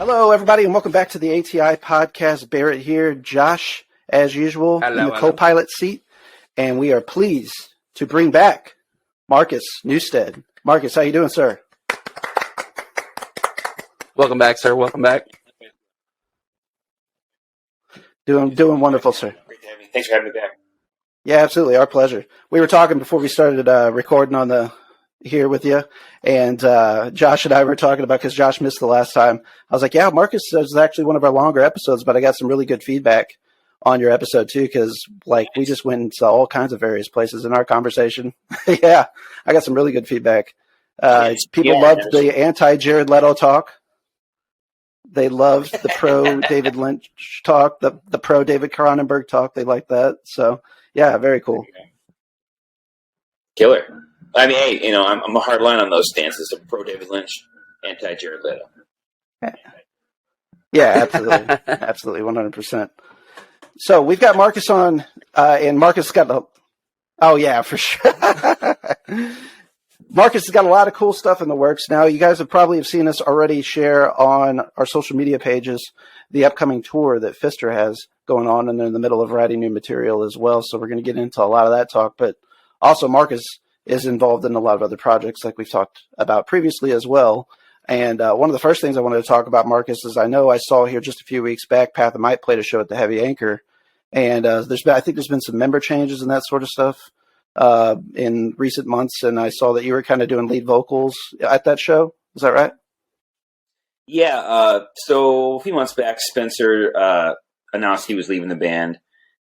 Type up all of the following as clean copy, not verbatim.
Hello, everybody, and welcome back to the ATI Podcast. Barrett here, Josh, as usual, in the co-pilot seat, and we are pleased to bring back Marcus Newstead. Marcus, how you doing, sir? Welcome back, sir. Welcome back. Doing wonderful, sir. Great to have you. Thanks for having me back. Yeah, absolutely, our pleasure. We were talking before we started recording on the here with you, and Josh and I were talking about, because Josh missed the last time. I was like, yeah, Marcus is actually one of our longer episodes, but I got some really good feedback on your episode too, because we just went into all kinds of various places in our conversation. Yeah, I got some really good feedback. People loved the anti-Jared Leto talk. They loved the pro David Lynch talk, the pro David Cronenberg talk. They liked that. So yeah, very cool. Killer. I mean, hey, I'm a hard line on those stances of pro David Lynch, anti Jared Leto. Yeah, absolutely. Absolutely, 100%. So we've got Marcus on, and Marcus got oh yeah, for sure. Marcus has got a lot of cool stuff in the works now. You guys have probably seen us already share on our social media pages the upcoming tour that FISTER has going on, and they're in the middle of writing new material as well. So we're going to get into a lot of that talk, but also Marcus is involved in a lot of other projects like we've talked about previously as well. And one of the first things I wanted to talk about, Marcus, is I know I saw here just a few weeks back, Path of Might played a show at the Heavy Anchor. And I think there's been some member changes and that sort of stuff in recent months. And I saw that you were kind of doing lead vocals at that show. Is that right? Yeah. So a few months back, Spencer announced he was leaving the band.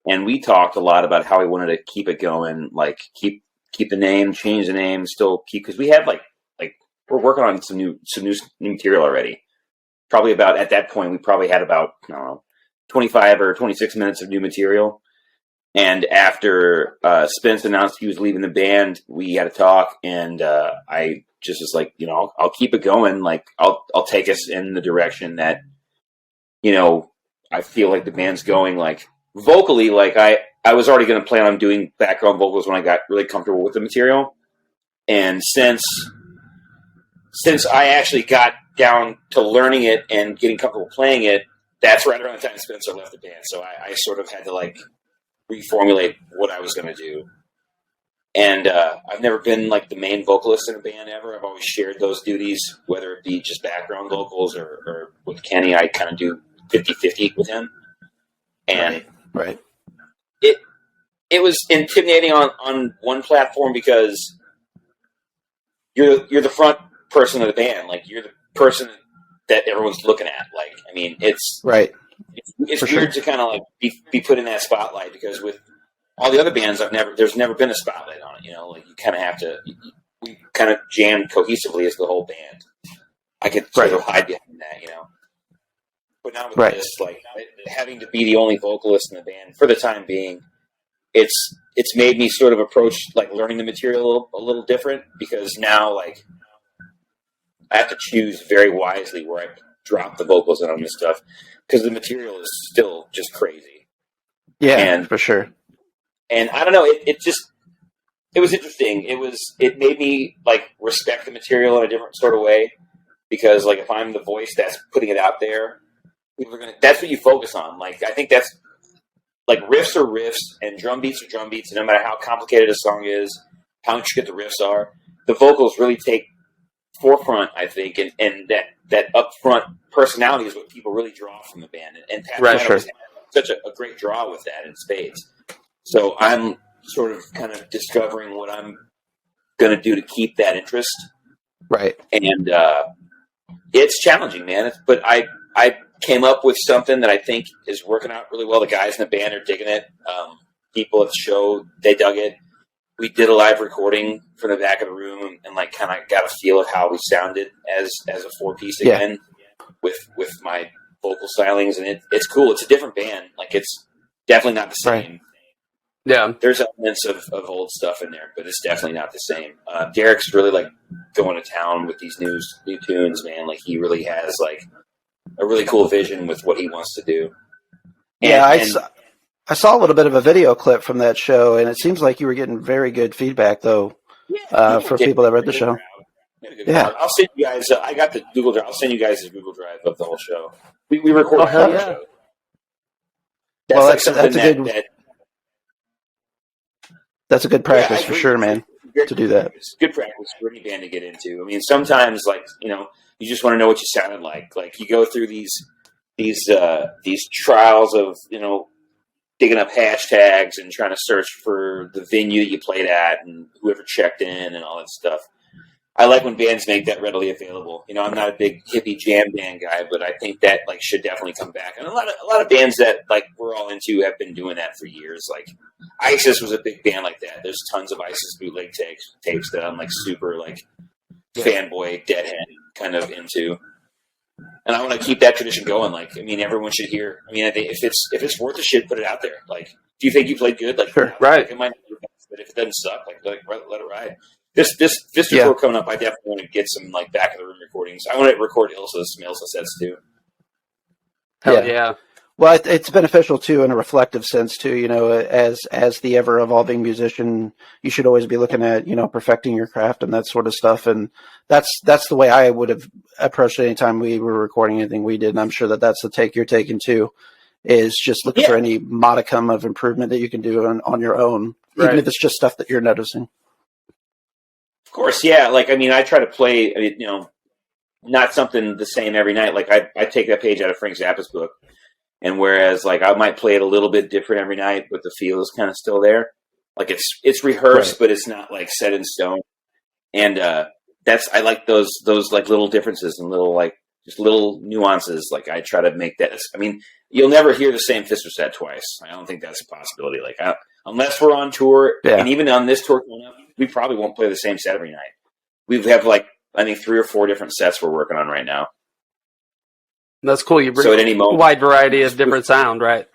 And we talked a lot about how we wanted to keep it going, like keep the name, change the name, still keep, because we have like we're working on some new material already. Probably about, at that point, we probably had about, I don't know, 25 or 26 minutes of new material. And after Spence announced he was leaving the band, we had a talk, and I just was like, I'll keep it going. Like I'll take us in the direction that, I feel like the band's going. Like vocally, like I was already going to plan on doing background vocals when I got really comfortable with the material. And since I actually got down to learning it and getting comfortable playing it, that's right around the time Spencer left the band. So I sort of had to reformulate what I was going to do. And I've never been the main vocalist in a band ever. I've always shared those duties, whether it be just background vocals or with Kenny, I kind of do 50-50 with him. And right. It was intimidating on one platform because you're the front person of the band. Like, you're the person that everyone's looking at. It's right. It's weird to kind of be put in that spotlight, because with all the other bands there's never been a spotlight on it. You kind of have to. We kind of jammed cohesively as the whole band. I could sort of hide behind that, But now with this, having to be the only vocalist in the band for the time being, it's made me sort of approach learning the material a little different, because now I have to choose very wisely where I drop the vocals in on this stuff, because the material is still just crazy. Yeah, and for sure. And I don't know, it was interesting. It made me respect the material in a different sort of way, because if I'm the voice that's putting it out there, people are that's what you focus on. I think that's riffs are riffs and drum beats are drum beats, and no matter how complicated a song is, how intricate the riffs are, the vocals really take forefront, I think, and that upfront personality is what people really draw from the band. And Pat was such a great draw with that in spades. So I'm sort of kind of discovering what I'm going to do to keep that interest. Right. And It's challenging, man. But I came up with something that I think is working out really well. The guys in the band are digging it. People at the show, they dug it. We did a live recording from the back of the room and like kind of got a feel of how we sounded as a 4-piece again with my vocal stylings, and it's cool. It's a different band. Like it's definitely not the same. Right. Yeah. There's elements of old stuff in there, but it's definitely not the same. Derek's really like going to town with these new tunes, man. Like he really has like a really cool vision with what he wants to do. I saw a little bit of a video clip from that show, and it seems like you were getting very good feedback, though, for people that read the show. Yeah, I'll send you guys. I got the Google Drive. I'll send you guys the Google Drive of the whole show. We recorded the whole show. That's a good practice for sure, man. To do that, it's good practice for any band to get into. I mean, sometimes like you just want to know what you sounded like. Like you go through these trials of digging up hashtags and trying to search for the venue that you played at and whoever checked in and all that stuff. I like when bands make that readily available. I'm not a big hippie jam band guy, but I think that like should definitely come back. And a lot of bands that like we're all into have been doing that for years. Like ISIS was a big band like that. There's tons of ISIS bootleg tapes that I'm like super like fanboy deadhead kind of into. And I want to keep that tradition going. Like, I mean, everyone should hear. I mean, I think if it's worth the shit, put it out there. Like, do you think you played good? Like, sure. Right. Like, it might not be the best, but if it doesn't suck, like let it ride. This tour coming up, I definitely want to get some like back of the room recordings. I want to record some Ilsa sets too. Hell yeah. Well, it's beneficial too in a reflective sense too. As the ever evolving musician, you should always be looking at perfecting your craft and that sort of stuff. And that's the way I would have approached it anytime we were recording anything we did. And I'm sure that's the take you're taking too, is just looking for any modicum of improvement that you can do on your own, even if it's just stuff that you're noticing. Of course, yeah. Like I mean, I try to play, not something the same every night. Like I take that page out of Frank Zappa's book. And whereas, like, I might play it a little bit different every night, but the feel is kind of still there. Like it's rehearsed, but it's not like set in stone. And I like those like little differences and little like just little nuances. Like I try to make that. I mean, you'll never hear the same FISTER set twice. I don't think that's a possibility. Like unless we're on tour, and even on this tour coming up, we probably won't play the same set every night. We have like I think 3 or 4 different sets we're working on right now. That's cool. You bring at any moment, a wide variety of different sound, right?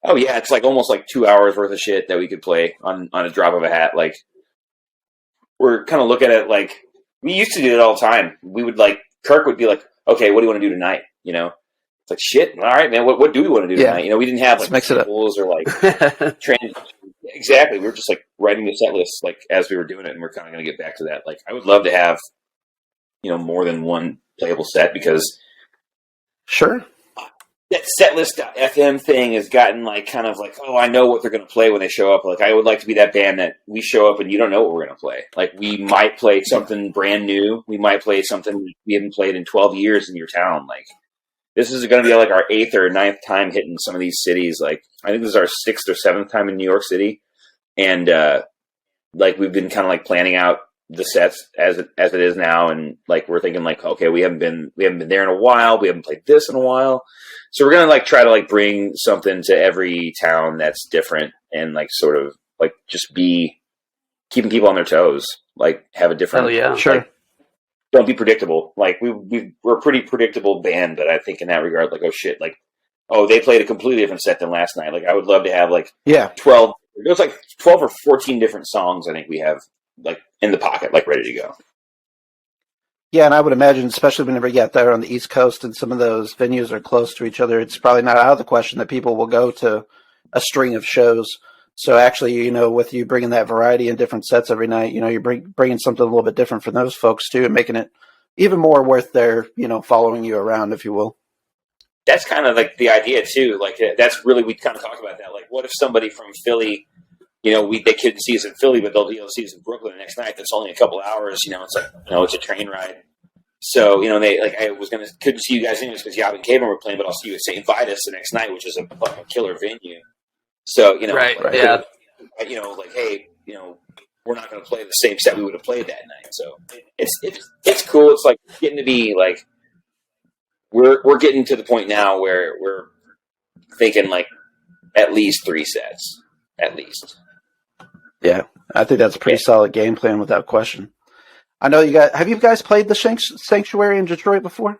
Oh yeah, it's like almost like 2 hours worth of shit that we could play on a drop of a hat. Like we're kind of looking at it like we used to do it all the time. We would like Kirk would be like, "Okay, what do you want to do tonight?" It's like shit. All right, man. What do we want to do tonight? We didn't have like samples or like training. Exactly. We were just like writing the set list like as we were doing it, and we're kind of going to get back to that. Like I would love to have more than one playable set because. Sure. That setlist.fm thing has gotten like kind of like, oh, I know what they're going to play when they show up. Like I would like to be that band that we show up and you don't know what we're going to play. Like we might play something brand new. We might play something we haven't played in 12 years in your town. Like this is going to be like our 8th or 9th time hitting some of these cities. Like I think this is our 6th or 7th time in New York City. And like we've been kind of like planning out the sets as it is now, and like we're thinking like, okay, we haven't been there in a while, we haven't played this in a while, so we're gonna like try to like bring something to every town that's different and like sort of like just be keeping people on their toes, like have a different. Hell yeah, sure. Like, don't be predictable. Like we're a pretty predictable band, but I think in that regard, like, oh shit, like, oh, they played a completely different set than last night. Like I would love to have like 12. There's like 12 or 14 different songs I think we have like in the pocket, like ready to go. Yeah, and I would imagine, especially whenever you get there on the East Coast and some of those venues are close to each other, it's probably not out of the question that people will go to a string of shows. So actually, with you bringing that variety and different sets every night, you're bringing something a little bit different for those folks too, and making it even more worth their, following you around, if you will. That's kind of like the idea too. Like that's really, we kind of talk about that. Like what if somebody from Philly, they couldn't see us in Philly, but they'll be able to see us in Brooklyn the next night. That's only a couple hours. It's like, it's a train ride. So, they like, I was couldn't see you guys anyways because Yob and Caven were playing, but I'll see you at St. Vitus the next night, which is a fucking killer venue. So, right, like, yeah. like, hey, we're not going to play the same set we would have played that night. So it's cool. It's like getting to be like we're getting to the point now where we're thinking like at least 3 sets, at least. Yeah, I think that's a pretty solid game plan without question. I know you guys. Have you guys played the Sanctuary in Detroit before?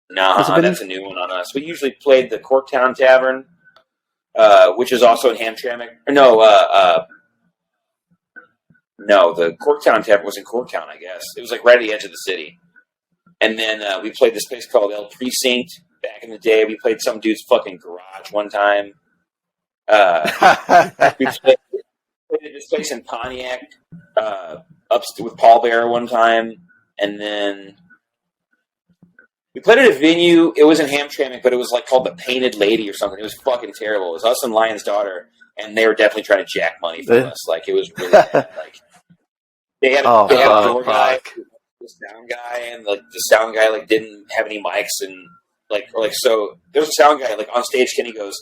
No, that's a new one on us. We usually played the Corktown Tavern, which is also in Hamtramck. No, the Corktown Tavern was in Corktown, I guess. It was like right at the edge of the city. And then we played this place called El Precinct back in the day. We played some dude's fucking garage one time. We played this place in Pontiac with Paul Bear one time. And then we played at a venue. It was in Hamtramck, but it was like called the Painted Lady or something. It was fucking terrible. It was us and Lion's Daughter, and they were definitely trying to jack money from us. Like, it was really bad. Like, they had a door guy, the sound guy, and like the sound guy like didn't have any mics, and so there was a sound guy like on stage. Kenny goes,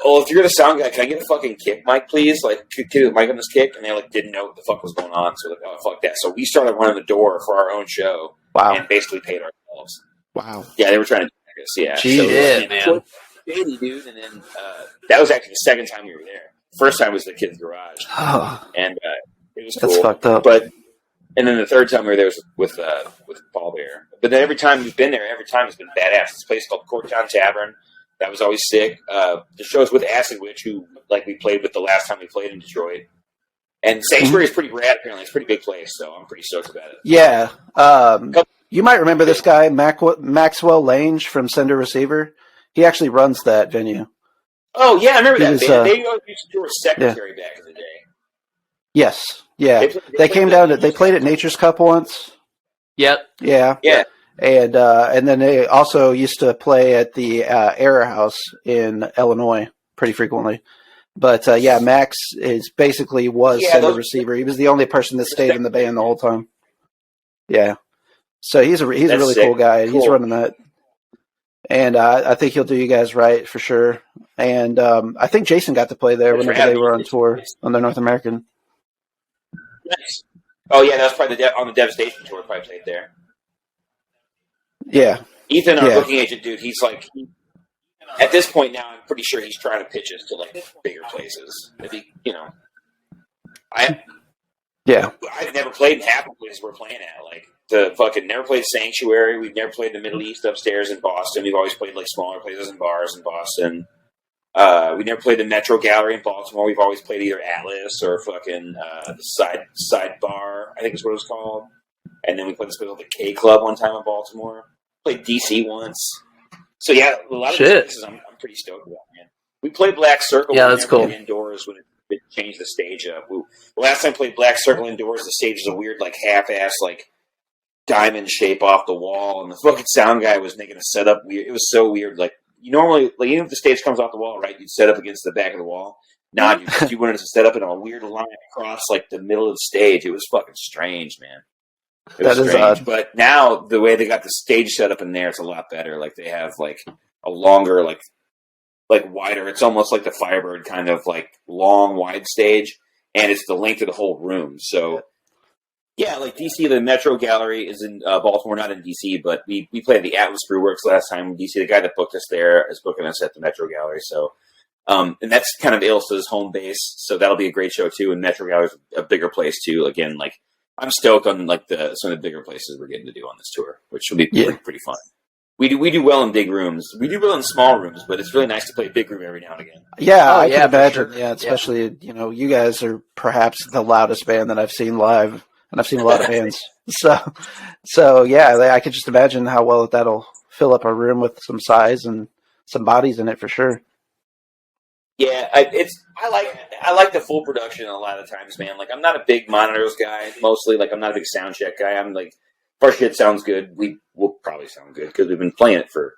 "Oh, if you're the sound guy, can I get a fucking kick mic, please? Like, can you get a mic on this kick?" And they like didn't know what the fuck was going on, so like, "Oh, fuck that." So we started running the door for our own show. Wow. And basically paid ourselves. Wow. Yeah, they were trying to jack us. Yeah. Jeez, man. Shady, dude. And then that was actually the second time we were there. First time was the kid's garage, and it was cool. That's fucked up. And then the third time we were there was with Paul Bear. But then every time we've been there, every time it's been badass. This place called Corktown Tavern. That was always sick. The shows with Acid Witch, who like we played with the last time we played in Detroit. And Sanctuary is pretty rad, apparently. It's a pretty big place, so I'm pretty stoked about it. Yeah. You might remember this guy, Maxwell Lange from Sender Receiver. He actually runs that venue. Oh, yeah, I remember that band. They used to do a Secretary back in the day. Yes. Yeah. They came down they played at Nature's Cup once. Yep. Yeah. Yeah. And then they also used to play at the Error House in Illinois pretty frequently. But Max was Sender Receiver. He was the only person that stayed in the band the whole time. Yeah, so he's a really cool guy. Cool. He's running that, and I think he'll do you guys right for sure. And I think Jason got to play there whenever they were on tour on the North American. Nice. Oh yeah, that was probably on the Devastation tour. Probably played there. Yeah, Ethan, our booking agent, dude. He's like. At this point now, I'm pretty sure he's trying to pitch us to like bigger places. I've never played in half the places we're playing at. Like never played Sanctuary. We've never played the Middle East upstairs in Boston. We've always played like smaller places and bars in Boston. We never played the Metro Gallery in Baltimore. We've always played either Atlas or fucking the side bar. I think is what it was called. And then we played this place called the K Club one time in Baltimore. Played DC once. So yeah, a lot of these places I'm pretty stoked about, man. We played Black Circle. Yeah, that's cool. Indoors when it changed the stage up. The last time I played Black Circle indoors, the stage was a weird, like half-ass, like diamond shape off the wall, and the fucking sound guy was making a setup weird. It was so weird. Like you normally, like even if the stage comes off the wall, right, you'd set up against the back of the wall. Nah, you wanted to set up in a weird line across like the middle of the stage. It was fucking strange, man. That is odd. But now the way they got the stage set up in there, it's a lot better. Like they have like a longer, like wider. It's almost like the Firebird kind of like long, wide stage, and it's the length of the whole room. So yeah, like DC, the Metro Gallery is in Baltimore, not in DC, but we played at the Atlas Brewworks last time in DC. The guy that booked us there is booking us at the Metro Gallery. So and that's kind of Ilsa's home base. So that'll be a great show too. And Metro Gallery is a bigger place too. Again, like. I'm stoked on like some of the bigger places we're getting to do on this tour, which will be pretty fun. We do well in big rooms. We do well in small rooms, but it's really nice to play a big room every now and again. Yeah, I can imagine. Sure. Yeah, especially you guys are perhaps the loudest band that I've seen live, and I've seen a lot of bands. So yeah, I could just imagine how well that'll fill up a room with some size and some bodies in it for sure. Yeah, I like the full production a lot of times, man. Like I'm not a big monitors guy. Mostly, like I'm not a big sound check guy. I'm like, if our shit sounds good, we will probably sound good because we've been playing it for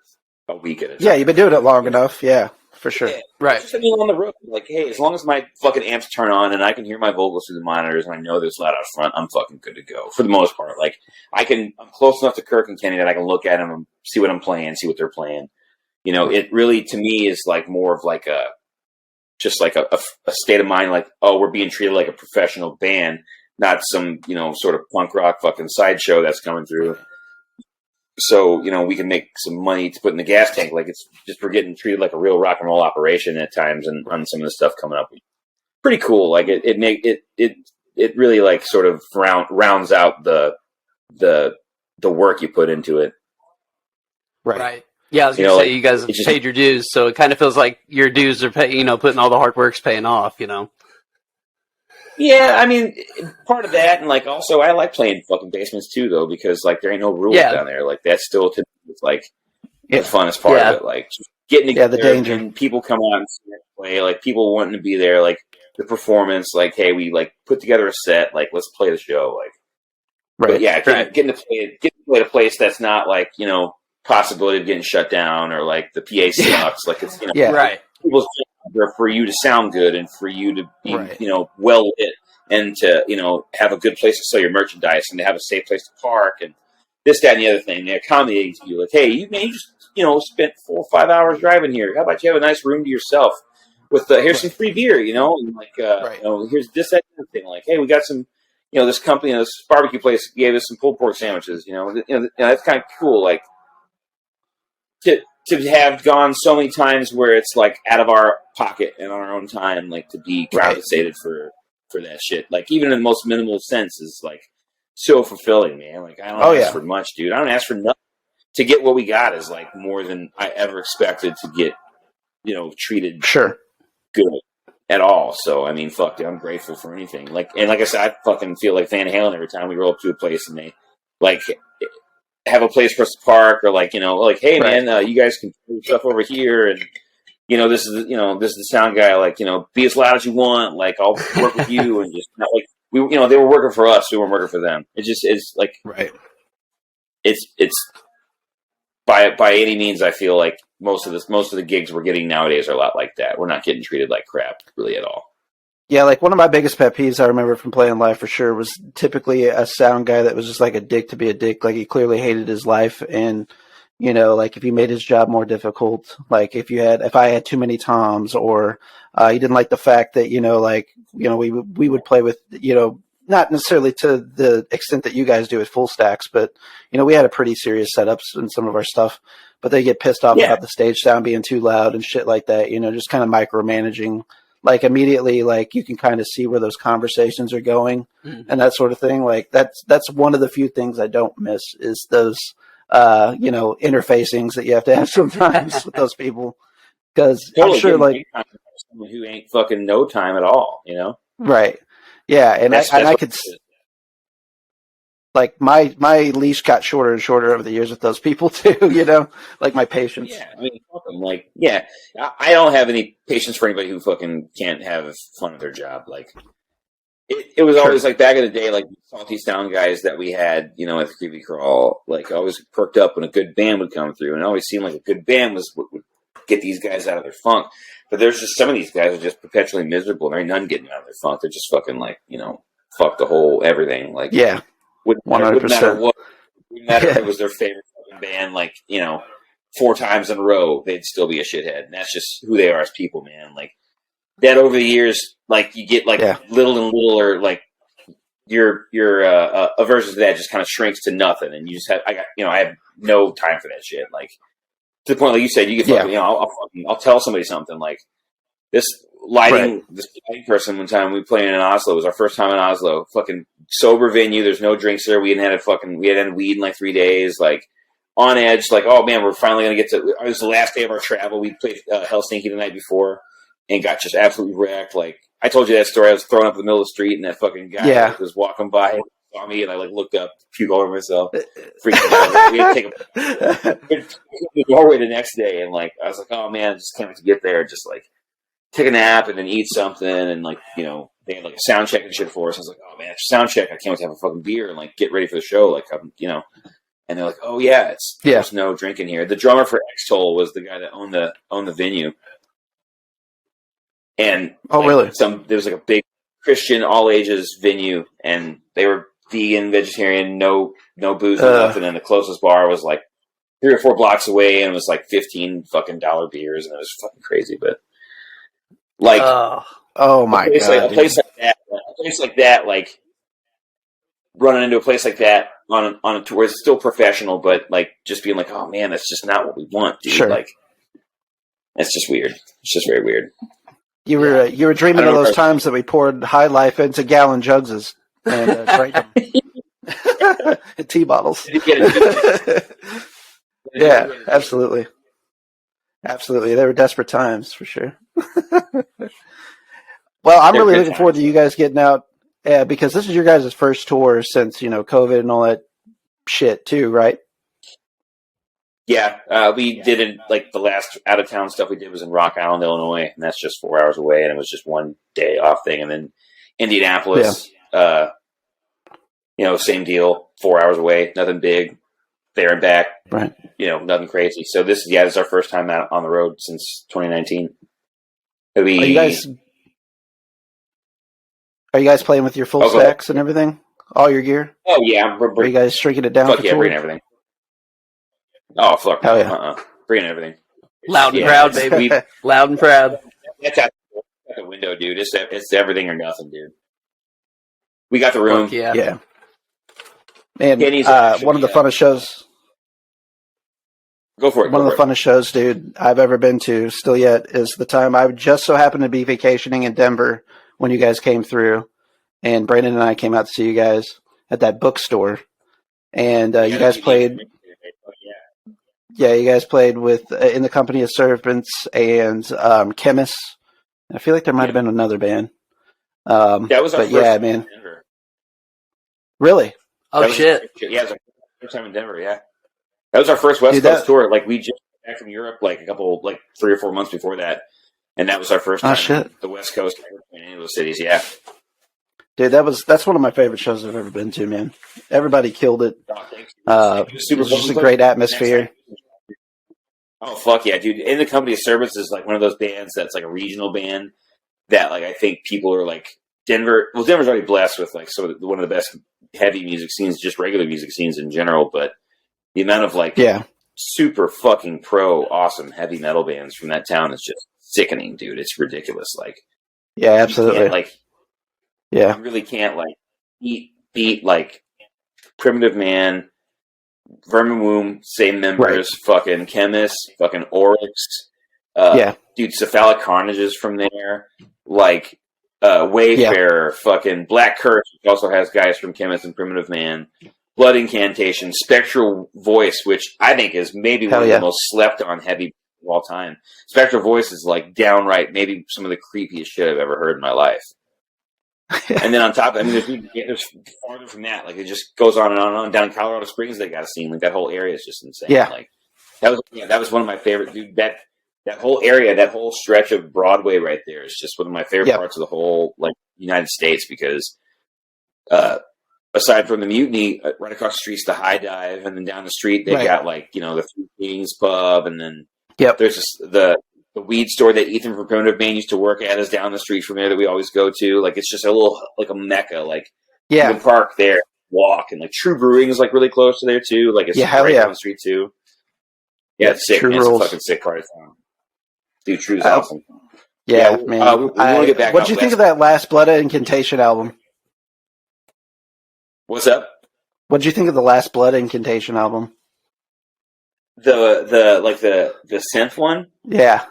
a week at a time. Yeah, you've been doing it long enough. Yeah, for sure. Yeah. Right. Just on the road, like, hey, as long as my fucking amps turn on and I can hear my vocals through the monitors and I know there's loud out front, I'm fucking good to go for the most part. Like I'm close enough to Kirk and Kenny that I can look at them and see what I'm playing, see what they're playing. It really to me is like more of like a just like a state of mind, like, oh, we're being treated like a professional band, not some, sort of punk rock fucking sideshow that's coming through. So, we can make some money to put in the gas tank. Like, it's just, we're getting treated like a real rock and roll operation at times, and on some of the stuff coming up. Pretty cool. Like, it really, like, sort of rounds out the work you put into it. Right. Yeah, I was going to say, you guys have paid your dues, so it kind of feels like your dues are putting all the hard work's paying off, Yeah, I mean, part of that, and like also, I like playing fucking basements too, though, because like there ain't no rules down there. Like that's still it's like the funnest part of it. Like getting together, the danger, and people come out and play. Like people wanting to be there. Like the performance. Like, hey, we like put together a set. Like let's play the show. Like, but yeah, getting to play at a place that's not like possibility of getting shut down or like the PA sucks. Like it's right. People's for you to sound good and for you to be, well lit and to, have a good place to sell your merchandise and to have a safe place to park and this, that, and the other thing. They accommodate you. Like, hey, you just, spent 4 or 5 hours driving here. How about you have a nice room to yourself with, here's some free beer, and like, here's this, that, and the thing. Like, hey, we got some, this company, this barbecue place gave us some pulled pork sandwiches, that's kind of cool. Like, to have gone so many times where it's like out of our pocket and on our own time, like to be compensated for that shit, like even in the most minimal sense is like so fulfilling, man. Like I don't ask for much, dude. I don't ask for nothing. To get what we got is like more than I ever expected to get, treated good at all. So I mean, fuck, dude, I'm grateful for anything. Like I said, I fucking feel like Van Halen every time we roll up to a place and they like have a place for us to park, or like, like, hey man, you guys can do stuff over here, and this is the sound guy, like, be as loud as you want, like I'll work with you, and just not like we, they were working for us, we weren't working for them. It's like it's by any means, I feel like most of the gigs we're getting nowadays are a lot like that. We're not getting treated like crap really at all. Yeah, like one of my biggest pet peeves I remember from playing live for sure was typically a sound guy that was just like a dick to be a dick. Like he clearly hated his life, and like if he made his job more difficult, like if I had too many toms, or he didn't like the fact that we would play with not necessarily to the extent that you guys do with full stacks, but we had a pretty serious setups in some of our stuff, but they get pissed off about the stage sound being too loud and shit like that. Just kind of micromanaging. Like immediately, like you can kind of see where those conversations are going and that sort of thing. Like that's one of the few things I don't miss is those, interfacings that you have to have sometimes with those people. Cause I'm sure like someone who ain't fucking no time at all, Right. Yeah. And I could, like my leash got shorter and shorter over the years with those people too, like my patience. Yeah, I mean, fucking like, I don't have any patience for anybody who fucking can't have fun with their job. Like, it was always like back in the day, like salty sound guys that we had, at the Creepy Crawl, like always perked up when a good band would come through, and it always seemed like a good band would get these guys out of their funk. But there's just some of these guys are just perpetually miserable. There ain't none getting out of their funk. They're just fucking like, fuck the whole everything. Like, wouldn't matter what. Wouldn't matter if it was their favorite fucking band, like 4 times in a row, they'd still be a shithead. And that's just who they are as people, man. Like that over the years, like you get like little and little, or like your aversion to that just kind of shrinks to nothing, and you just have I have no time for that shit. Like to the point, like you said, you get fucking, I'll tell somebody something like this. This lighting person one time we played in Oslo. It was our first time in Oslo. Fucking sober venue. There's no drinks there. We hadn't had weed in like 3 days. Like on edge. Like, oh man, we're finally gonna get to. It was the last day of our travel. We played Helsinki the night before and got just absolutely wrecked. Like I told you that story. I was thrown up in the middle of the street, and that fucking guy was walking by, saw me, and I like looked up, puke all over myself, freaking out. We had to take the doorway the next day, and like I was like, oh man, I just can't wait to get there. Just like take a nap and then eat something, and like they had like a sound check and shit for us. I was like, oh man, sound check! I can't wait to have a fucking beer and like get ready for the show. Like I'm, and they're like, oh yeah, there's no drinking here. The drummer for X-Toll was the guy that owned the venue, and really? There was like a big Christian all ages venue, and they were vegan, vegetarian, no booze, nothing. And the closest bar was like 3 or 4 blocks away, and it was like $15 fucking beers, and it was fucking crazy, but. Like, oh my god, a place like that, like running into a place like that on a tour is still professional, but like just being like, oh man, that's just not what we want, dude. Sure. Like, it's just weird. It's just very weird. You were dreaming of those times that we poured High Life into gallon jugs and drank them. Tea bottles. Yeah, absolutely. Absolutely. They were desperate times for sure. Well, I'm really looking forward to you guys getting out because this is your guys' first tour since, COVID and all that shit too, right? Yeah, we did it, like the last out of town stuff we did was in Rock Island, Illinois, and that's just 4 hours away, and it was just one day off thing. And then Indianapolis, same deal, 4 hours away, nothing big, there and back, right? Nothing crazy. So this is our first time out on the road since 2019. Are you guys playing with your full stacks and everything? All your gear? Oh yeah, are you guys shrinking it down? Fuck yeah, bringing everything. Oh fuck! Hell yeah, bringing everything. Loud and proud, baby. Loud and proud. That's out the window, dude. It's everything or nothing, dude. We got the room. Yeah. Man, one of the funnest shows. Go for it. One of the funnest shows, dude, I've ever been to still yet is the time I just so happened to be vacationing in Denver when you guys came through, and Brandon and I came out to see you guys at that bookstore, and you guys played. Yeah, you guys played with In the Company of Serpents and Chemists. I feel like there might have been another band. That was our first time in Denver. Really? Oh shit! Yeah, it was our first time in Denver. Yeah, that was our first West Coast tour. Like we just got back from Europe, like 3 or 4 months before that, and that was our first time in the West Coast in any of those cities. Yeah, dude, that's one of my favorite shows I've ever been to. Man, everybody killed it. It was just a great atmosphere. Oh fuck yeah, dude! In the Company of Serpents is like one of those bands that's like a regional band that like I think people are like Denver. Well, Denver's already blessed with like one of the best heavy music scenes, just regular music scenes in general. But the amount of like super fucking pro awesome heavy metal bands from that town is just sickening, dude. It's ridiculous. Like absolutely. You really can't like beat like Primitive Man. Vermin Womb, same members, fucking Chemists, fucking Oryx, dude, Cephalic Carnage is from there, like Wayfarer, fucking Black Curse, which also has guys from Chemists and Primitive Man, Blood Incantation, Spectral Voice, which I think is maybe one of the most slept on heavy of all time. Spectral Voice is like downright maybe some of the creepiest shit I've ever heard in my life. And then on top of it, there's farther from that. Like, it just goes on and on and on. Down in Colorado Springs, they got a scene. Like, that whole area is just insane. Yeah. Like, that was one of my favorite, dude. That whole area, that whole stretch of Broadway right there is just one of my favorite parts of the whole, like, United States because, aside from the Mutiny, right across the street's the High Dive, and then down the street, they got, like, the Three Kings Pub, and then there's just the weed store that Ethan from Primitive Man used to work at is down the street from there that we always go to. Like, it's just a little, like a mecca. Like, you can park there, walk, and like True Brewing is like really close to there too. Like, it's right down the street too. Yeah, it's sick. Man. It's a fucking sick part of town. Dude, True's awesome. Yeah, man. We want to get back. What did you think of that last Blood Incantation album? What's up? What did you think of the last Blood Incantation album? The synth one? Yeah.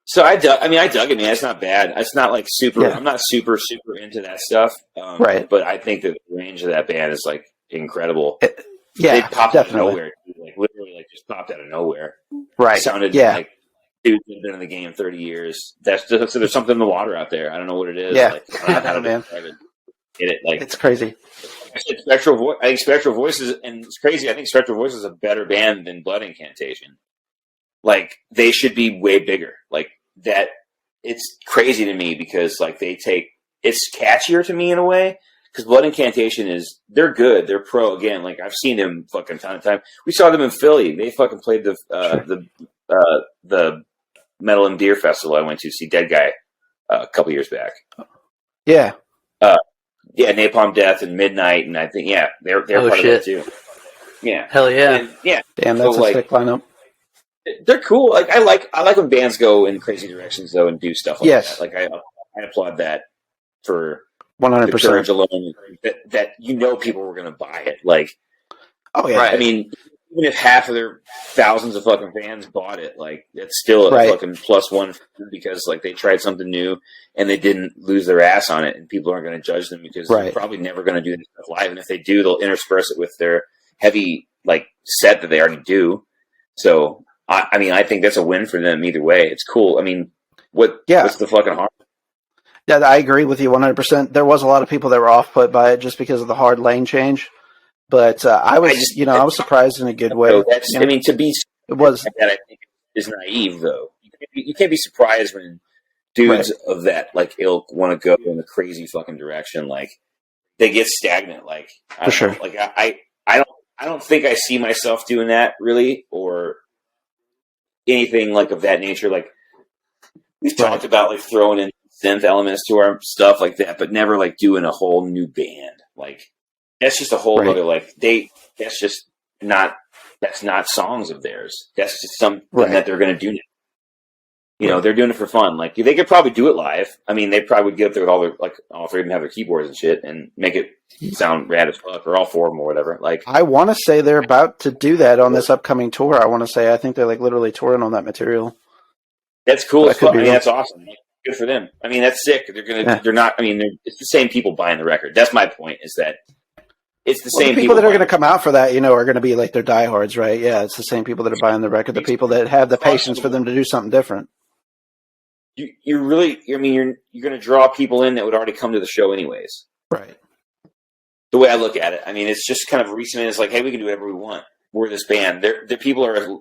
So I dug it, man. It's not bad. It's not like super. I'm not super into that stuff. But I think that the range of that band is like incredible. They popped out of nowhere. Like literally, like just popped out of nowhere. Right. Sounded like dudes have been in the game 30 years. So there's something in the water out there. I don't know what it is. Yeah. Like, I don't know how to describe it. Get it? Like, it's crazy. I said Spectral Voice. I think Spectral Voice is, and it's crazy. I think Spectral Voice is a better band than Blood Incantation. Like, they should be way bigger. Like, that, it's crazy to me because, like, it's catchier to me in a way. Because Blood Incantation they're good. They're pro. Again, like, I've seen them fucking ton of time. We saw them in Philly. They fucking played the Metal and Beer Festival I went to see Dead Guy a couple years back. Yeah. Napalm Death and Midnight, and I think they're part of that too. Yeah, hell yeah, and, yeah. Damn, that's a sick lineup. they're cool. Like I like when bands go in crazy directions though and do stuff like that. Like I applaud that for 100%. The courage alone that people were going to buy it. Like, oh yeah, right. I mean, even if half of their thousands of fucking fans bought it, like it's still a fucking +1 because like they tried something new and they didn't lose their ass on it, and people aren't going to judge them because they're probably never going to do this stuff live, and if they do, they'll intersperse it with their heavy like set that they already do. So I mean, I think that's a win for them either way. It's cool. I mean, what's the fucking harm? Yeah, I agree with you 100%. There was a lot of people that were off-put by it just because of the hard lane change. But I was surprised in a good way. I mean, to be that, I think is naive, though. You can't be surprised when dudes of that like ilk want to go in a crazy fucking direction. Like they get stagnant. Like I don't know, like I don't think I see myself doing that really, or anything like of that nature. Like we've talked about, like throwing in synth elements to our stuff like that, but never like doing a whole new band. Like that's just a whole other like that's not songs of theirs. That's just something that they're going to do now. You know, they're doing it for fun. Like they could probably do it live. I mean, they probably would get up there with all their all three of them have their keyboards and shit and make it sound rad as fuck, or all four of them or whatever. Like I want to say they're about to do that on this upcoming tour. I think they're like literally touring on that material. That's cool as fuck. I mean, that's awesome. Good for them. I mean, that's sick. They're not. I mean, it's the same people buying the record. That's my point. Is that it's the same people that are going to come out for that. Are going to be like their diehards, right? Yeah, it's the same people that are buying the record. The people that have the patience for them to do something different. You're really. I mean, you're going to draw people in that would already come to the show anyways. Right. The way I look at it, I mean, it's just kind of recent. It's like, hey, we can do whatever we want. We're this band. The people are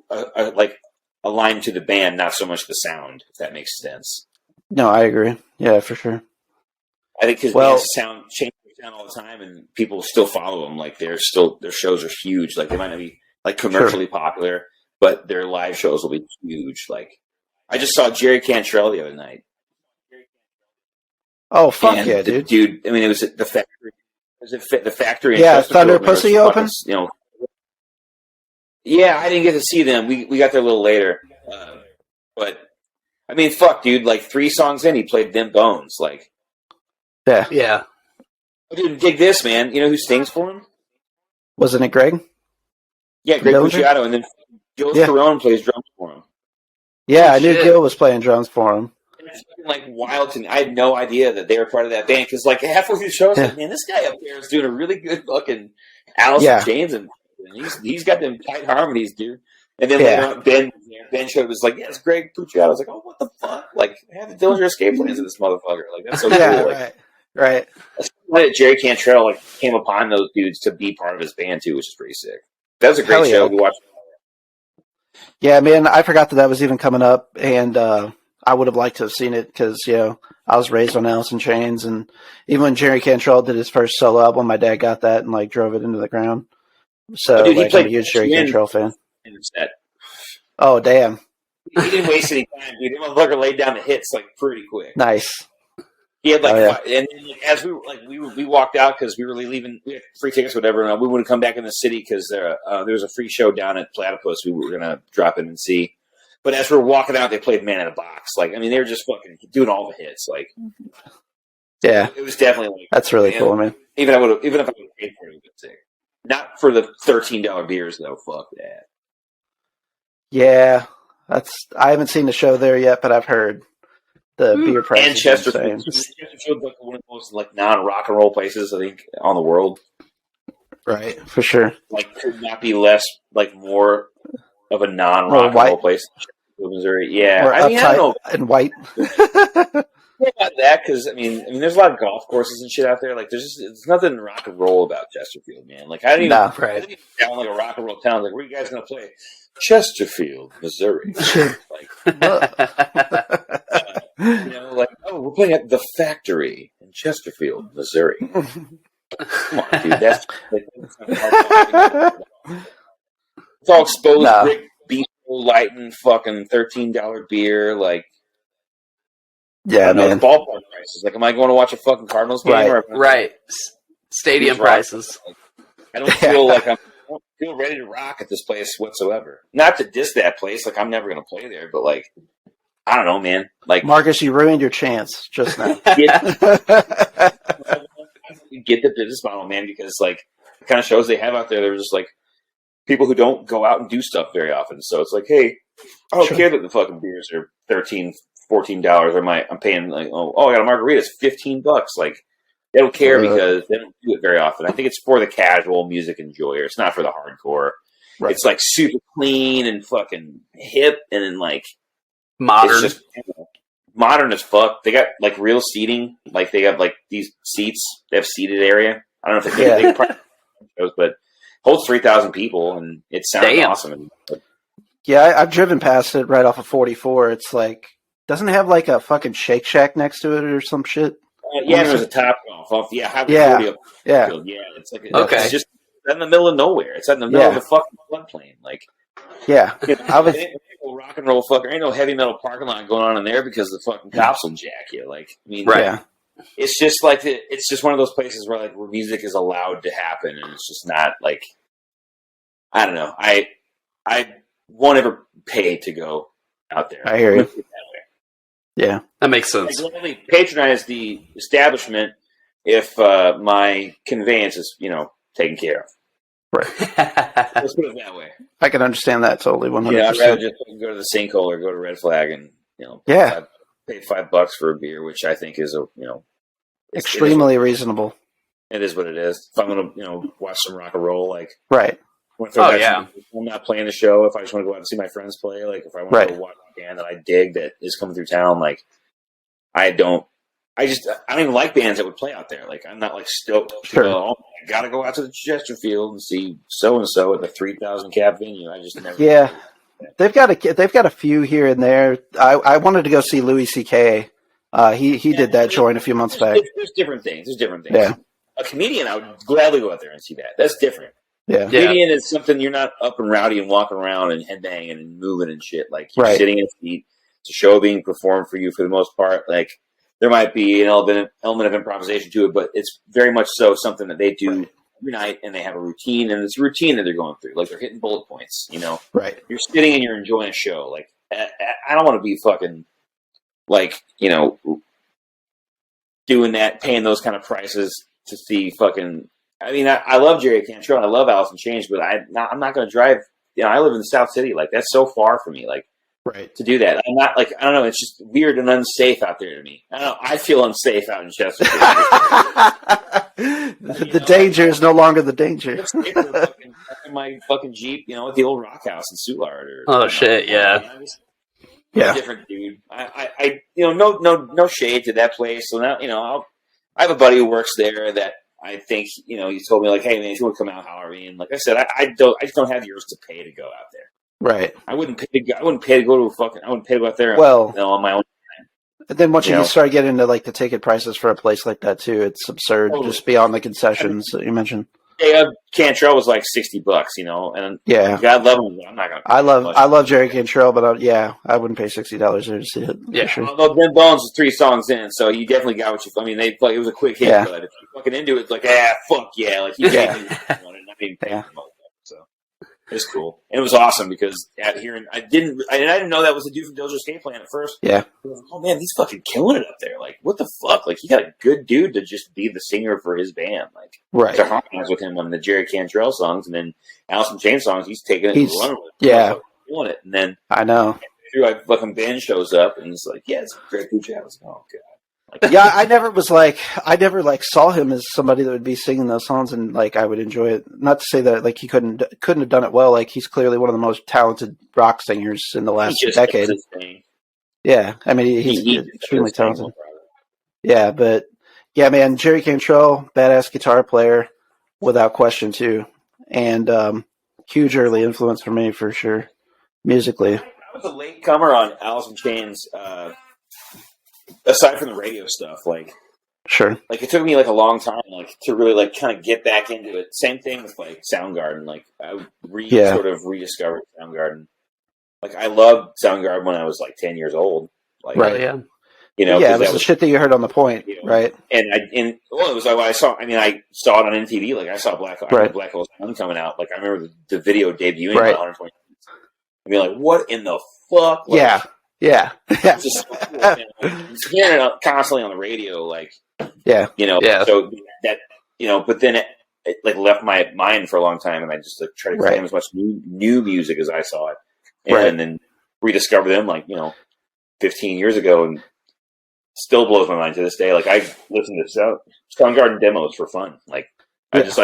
like aligned to the band, not so much the sound. If that makes sense. No, I agree. Yeah, for sure. I think because bands change their sound all the time, and people still follow them. Like their shows are huge. Like they might not be like commercially popular, but their live shows will be huge. Like I just saw Jerry Cantrell the other night. Oh fuck yeah, dude! I mean, it was at the factory. The factory? Yeah, Thunder Pussy open. Yeah, I didn't get to see them. We got there a little later, but. I mean, fuck, dude. Like 3 songs in, he played Them Bones. Like, yeah. Dude, dig this, man. You know who sings for him? Wasn't it Greg? Yeah, Greg Puciato, and then Gil Cerrone plays drums for him. Yeah, I knew Gil was playing drums for him. It's like wild to me. I had no idea that they were part of that band because, like, halfway through the show, I was like, man, this guy up there is doing a really good fucking Alice in Chains, and he's got them tight harmonies, dude. And then later on, Ben showed was like, it's Greg Puciato. I was like, oh, what the fuck? Like, I have the Dillinger Escape Plans of this motherfucker. Like, that's so cool. Like, right. That's why Jerry Cantrell came upon those dudes to be part of his band too, which is pretty sick. That was a great show. We watched. Yeah, man, I forgot that was even coming up, and I would have liked to have seen it because I was raised on Alice in Chains, and even when Jerry Cantrell did his first solo album, my dad got that and like drove it into the ground. So I'm a huge Jerry Cantrell fan. Oh damn! He didn't waste any time, dude. The motherfucker laid down the hits like pretty quick. Nice. He had and as we walked out because we were leaving, we had free tickets, whatever. And we wouldn't come back in the city because there was a free show down at Platypus. We were gonna drop in and see. But as we were walking out, they played Man in a Box. Like I mean, they were just fucking doing all the hits. Like, yeah, it was definitely like that's really cool, man. Even if I would have paid for it, it would have been sick. Not for the $13 beers though. Fuck that. Yeah, I haven't seen the show there yet, but I've heard the beer prices. And Chesterfield's like one of the most like non-rock and roll places I think on the world. Right, for sure. Like could not be less like more of a non-rock and roll place in Missouri. Yeah, or I mean I don't know. And white. About that because I mean there's a lot of golf courses and shit out there. Like there's nothing rock and roll about Chesterfield, man. Like I didn't even sound like a rock and roll town. Like where are you guys gonna play? Chesterfield, Missouri. Like, we're playing at the Factory in Chesterfield, Missouri. Come on, dude. That's it's all exposed brick, beef, lighting, fucking $13 beer, like. Yeah, man. Ballpark prices. Like, am I going to watch a fucking Cardinals game? Right. Stadium prices. I don't feel like I'm don't feel ready to rock at this place whatsoever. Not to diss that place, like I'm never gonna play there, but like I don't know, man. Like Marcus, you ruined your chance just now. Get the business model, man, because like the kind of shows they have out there, they're just like people who don't go out and do stuff very often. So it's like, hey, I don't care that the fucking beers are $13, $14, or I'm paying like I got a margarita, it's $15. Like they don't care because they don't do it very often. I think it's for the casual music enjoyer. It's not for the hardcore. Right. It's like super clean and fucking hip and then like modern. It's just modern as fuck. They got like real seating. Like they have like these seats. They have seated area. I don't know if they probably shows, but holds 3,000 people and it sounds awesome. Yeah, I've driven past it right off of 44. It's like doesn't it have like a fucking Shake Shack next to it or some shit? Yeah, there's a top off. Yeah. It's like it's just in the middle of nowhere. It's in the middle of the fucking floodplain. Like, I was rock and roll fucker. Ain't no heavy metal parking lot going on in there because the fucking cops will jack you. Like, I mean, it's just like it's just one of those places where music is allowed to happen, and it's just not like I don't know. I won't ever pay to go out there. I hear you. Yeah, that makes sense. I can only patronize the establishment if my conveyance is, taken care of. Right. Let's put it that way. I can understand that totally. 100%. Yeah, I'd rather just go to the Sinkhole or go to Red Flag and pay $5 for a beer, which I think is extremely reasonable. It is what it is. If I'm gonna watch some rock and roll, like right. I'm not playing the show. If I just want to go out and see my friends play, like if I want to go watch a band that I dig that is coming through town, like I don't even like bands that would play out there. Like I'm not like stoked. Sure. I gotta go out to the Chesterfield and see so and so at the 3,000 cap venue. I just never. Yeah, they've got a few here and there. I wanted to go see Louis C.K. He did that joint a few months back. There's different things. Yeah. A comedian, I would gladly go out there and see that. That's different. Yeah. Comedian is something you're not up and rowdy and walking around and headbanging and moving and shit. Like you're sitting in a seat. It's a show being performed for you for the most part. Like there might be an element of improvisation to it, but it's very much so something that they do every night, and they have a routine, and it's a routine that they're going through. Like they're hitting bullet points. Right. You're sitting and you're enjoying a show. Like I don't want to be fucking like doing that, paying those kind of prices to see fucking. I mean, I love Jerry Cantrell and I love Alice in Chains, but I'm not going to drive. I live in the South City. Like that's so far from me. Like to do that, I'm not like I don't know. It's just weird and unsafe out there to me. I don't know. I feel unsafe out in Chesterfield. The danger is no longer the danger. In my fucking Jeep, at the old Rock House in Soulard. Different dude. I no shade to that place. So now I have a buddy who works there that. I think he told me like, hey man, if you want to come out, holler at me. And like I said, I just don't have the urge to pay to go out there. Right. I wouldn't pay to go out there. On my own time. And then once you start getting into like the ticket prices for a place like that too, it's absurd. Just beyond the concessions that you mentioned. Yeah, Cantrell was like $60, and God love him, but I'm not gonna. I love Jerry Cantrell, but I wouldn't pay $60 there to see it. Yeah, sure. Although Ben Bones was 3 songs in, so you definitely got what you. I mean, it was a quick hit, but if you're fucking into it, it's like fuck yeah, like you can't even pay for most of it. So it's cool. And it was awesome because I didn't know that was the dude from Dillinger Escape Plan at first. Yeah. Oh man, he's fucking killing it up there. Like, what the fuck? Like, he got a good dude to just be the singer for his band. Like, to harmonize with him on the Jerry Cantrell songs, and then Alice in Chains songs. He's taking it and running with it. Yeah. Doing it, and then I know. Fucking Ben shows up, and he's like, "Yeah, it's a great feature." I was like, "Oh god." I never saw him as somebody that would be singing those songs and like I would enjoy it. Not to say that like he couldn't have done it well. Like he's clearly one of the most talented rock singers in the last decade. Yeah, I mean he's extremely talented. Yeah, but man, Jerry Cantrell, badass guitar player, without question too, and huge early influence for me for sure, musically. I was a late comer on Alice in Chains. Aside from the radio stuff, like sure, like it took me like a long time, like to really like kind of get back into it. Same thing with like Soundgarden. Like I sort of rediscovered Soundgarden. Like I loved Soundgarden when I was like 10 years old. Like, right? Yeah, You know, yeah, it was the shit that you heard on the point, right? And it was like what I saw. I mean, I saw it on MTV. Like I saw Black Hole Sun coming out. Like I remember the video debuting on 120. I mean, like what in the fuck? Like, yeah. Just so cool, man. Just hearing it constantly on the radio, like you know. Yeah. So that but then it like left my mind for a long time, and I just like tried to claim as much new music as I saw it, and then rediscover them like 15 years ago, and still blows my mind to this day. Like I listen to Soundgarden demos for fun. Like I've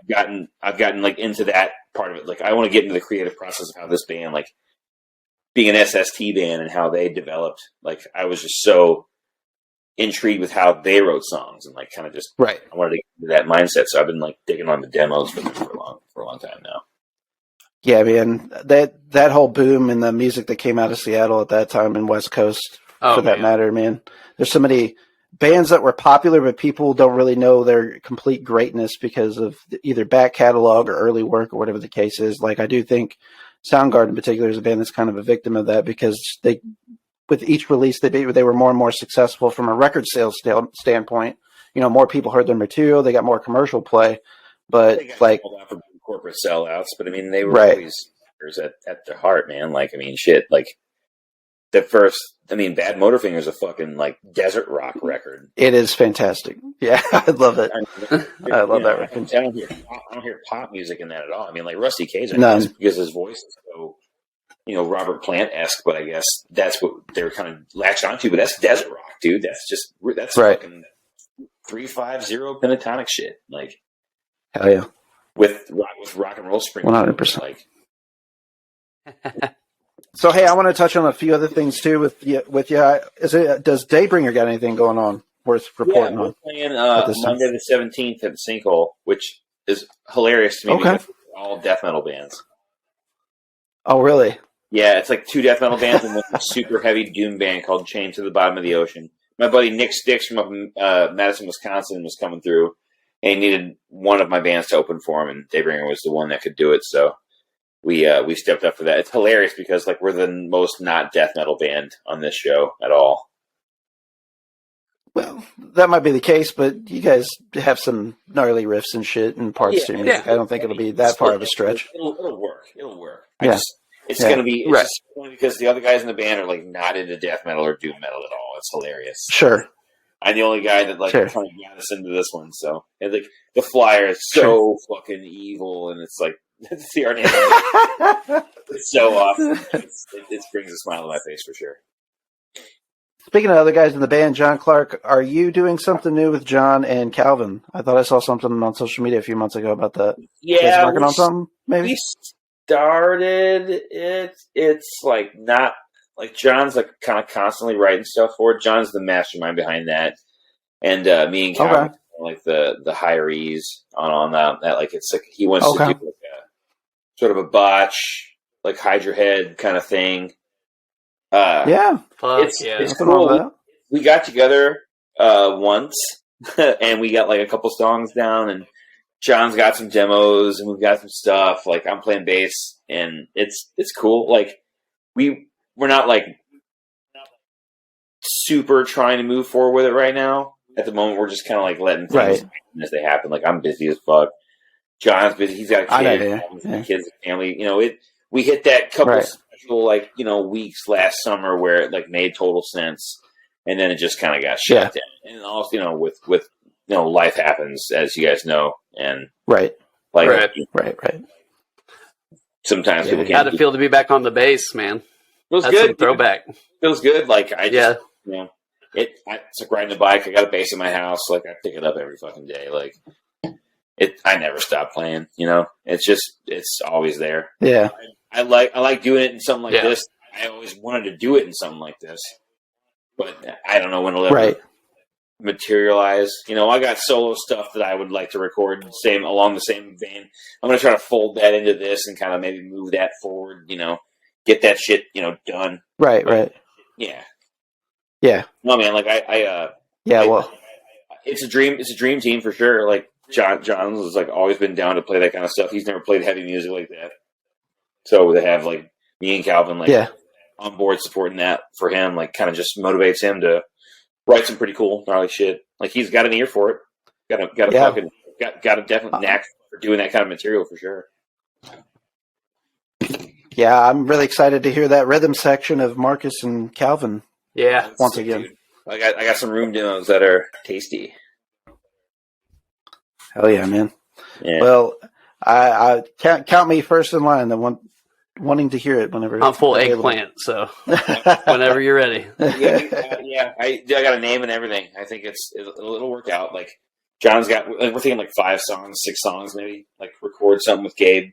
gotten like into that part of it. Like I want to get into the creative process of how this band, like being an SST band and how they developed. Like I was just so intrigued with how they wrote songs and like kind of just I wanted to get into that mindset. So I've been like digging on the demos for them for a long time now. Yeah, man, that whole boom in the music that came out of Seattle at that time and West Coast, for that matter, man. There's so many bands that were popular, but people don't really know their complete greatness because of either back catalog or early work or whatever the case is. Like I do think Soundgarden in particular is a band that's kind of a victim of that because with each release they were more and more successful from a record sales standpoint. More people heard their material, they got more commercial play, but like corporate sellouts. But I mean, they were always at their heart, man. Like I mean, shit, like. The first, Bad Motorfinger is a fucking like desert rock record. It is fantastic. Yeah, I love it. I love that record. I don't hear pop music in that at all. I mean, like Rusty Cage, because his voice is so, Robert Plant-esque. But I guess that's what they were kind of latched onto. But that's desert rock, dude. That's fucking 3-5-0 pentatonic shit. Like, hell yeah, with rock and roll spring. 100%. Like. So hey, I want to touch on a few other things too with you. Does Daybringer got anything going on worth reporting on? Playing Monday the 17th at the Sinkhole, which is hilarious to me because they're all death metal bands. Oh really? Yeah, it's like two death metal bands and one super heavy doom band called Chains to the Bottom of the Ocean. My buddy Nick Stix from Madison, Wisconsin was coming through, and he needed one of my bands to open for him, and Daybringer was the one that could do it. So. We stepped up for that. It's hilarious because like we're the most not death metal band on this show at all. Well, that might be the case, but you guys have some gnarly riffs and shit and parts to your music. I don't think it'll be that far of a stretch. It'll work. It's going to be just funny because the other guys in the band are like not into death metal or doom metal at all. It's hilarious. Sure. I'm the only guy that trying to get us into this one. So and like the flyer is so fucking evil, and it's like. See our name. It's so awesome. It brings a smile to my face for sure. Speaking of other guys in the band, John Clark, are you doing something new with John and Calvin? I thought I saw something on social media a few months ago about that. Yeah, working on something. Maybe we started it. It's like not like John's like kind of constantly writing stuff for it. John's the mastermind behind that, and me and Calvin are like the hirees on that. Like it's like he wants to do like sort of a botch, like hide your head kind of thing. It's cool. We got together once, and we got like a couple songs down, and John's got some demos, and we've got some stuff. Like I'm playing bass, and it's cool. Like we're not like super trying to move forward with it right now. At the moment, we're just kind of like letting things happen as they happen. Like I'm busy as fuck. John's busy. He's got kids, family. We hit that couple special weeks last summer where it like made total sense, and then it just kind of got shut down. And also, with life happens, as you guys know, and right. Sometimes people can't. How'd it feel to be back on the bass, man? Feels good. Throwback. Feels good. Like it's like riding a bike. I got a bass in my house. Like I pick it up every fucking day. Like. I never stop playing, it's always there. Yeah. I like doing it in something like this. I always wanted to do it in something like this, but I don't know when it'll ever materialize. I got solo stuff that I would like to record along the same vein. I'm going to try to fold that into this and kind of maybe move that forward, get that shit, done. Right. Yeah. Yeah. No, man, like it's a dream team for sure. Like, John's has like always been down to play that kind of stuff. He's never played heavy music like that. So to have like me and Calvin on board supporting that for him, like kind of just motivates him to writes some pretty cool, gnarly shit. Like he's got an ear for it. Got a definite knack for doing that kind of material for sure. Yeah, I'm really excited to hear that rhythm section of Marcus and Carvin. Yeah, once again, dude. I got some room demos that are tasty. Hell yeah, man! Yeah. Well, I count me first in line. Wanting to hear it whenever I'm full eggplant, so whenever you're ready. Yeah, I got a name and everything. I think it'll work out. Like John's got, we're thinking like 5 songs, 6 songs, maybe. Like record something with Gabe,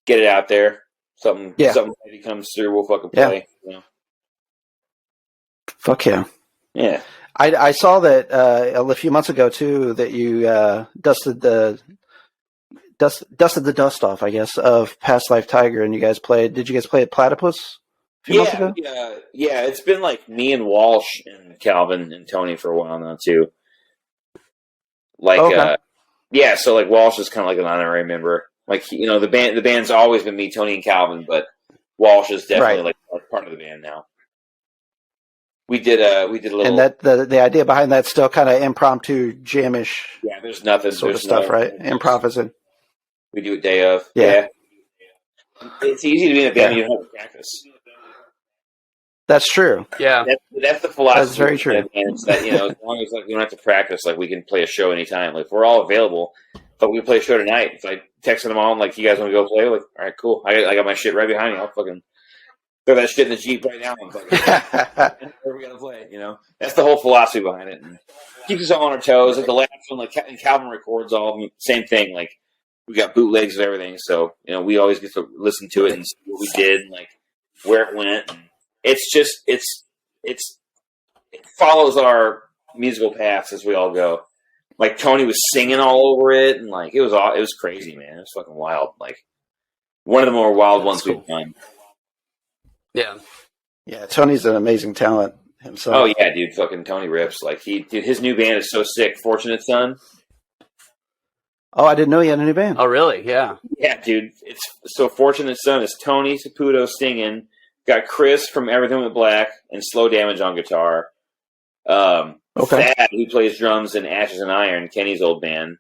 get it out there. Something maybe comes through, we'll fucking play. Yeah. You know? Fuck yeah. Yeah. I saw that a few months ago too that you dusted the dust off, I guess, of PASTLIFETIGER, and you guys played. Did you guys play at Platypus a few months ago? Yeah. It's been like me and Walsh and Carvin and Tony for a while now too. Like, so like Walsh is kind of like an honorary member. Like, the band's always been me, Tony, and Carvin, but Walsh is definitely like part of the band now. We did a little, and that the idea behind that still kind of impromptu jamish. Yeah, there's nothing sort of stuff, right? Improvising. We do it day of. Yeah. It's easy to be in a band you don't have to practice. That's true. Yeah, that's the philosophy. That's very true. And it's that as long as we don't have to practice, like we can play a show anytime. Like if we're all available, but we play a show tonight. If I texted them all, like, you guys want to go play? Like, all right, cool. I got my shit right behind me. I'll fucking throw that shit in the Jeep right now. Where are we gonna play? That's the whole philosophy behind it. And keeps us all on our toes. Like the last one, like and Carvin records all of them, same thing. Like we got bootlegs of everything, so we always get to listen to it and see what we did and like where it went. And it's just it follows our musical paths as we all go. Like Tony was singing all over it, and like it was crazy, man. It was fucking wild. Like one of the more wild ones we've done. Yeah. Tony's an amazing talent himself. Oh yeah, dude. Fucking Tony rips. Like his new band is so sick. Fortunate Son. Oh, I didn't know he had a new band. Oh, really? Yeah. Yeah, dude. It's so Fortunate Son is Tony Saputo singing. Got Chris from Everything Went Black and Slow Damage on guitar. Thad, who plays drums in Ashes and Iron, Kenny's old band.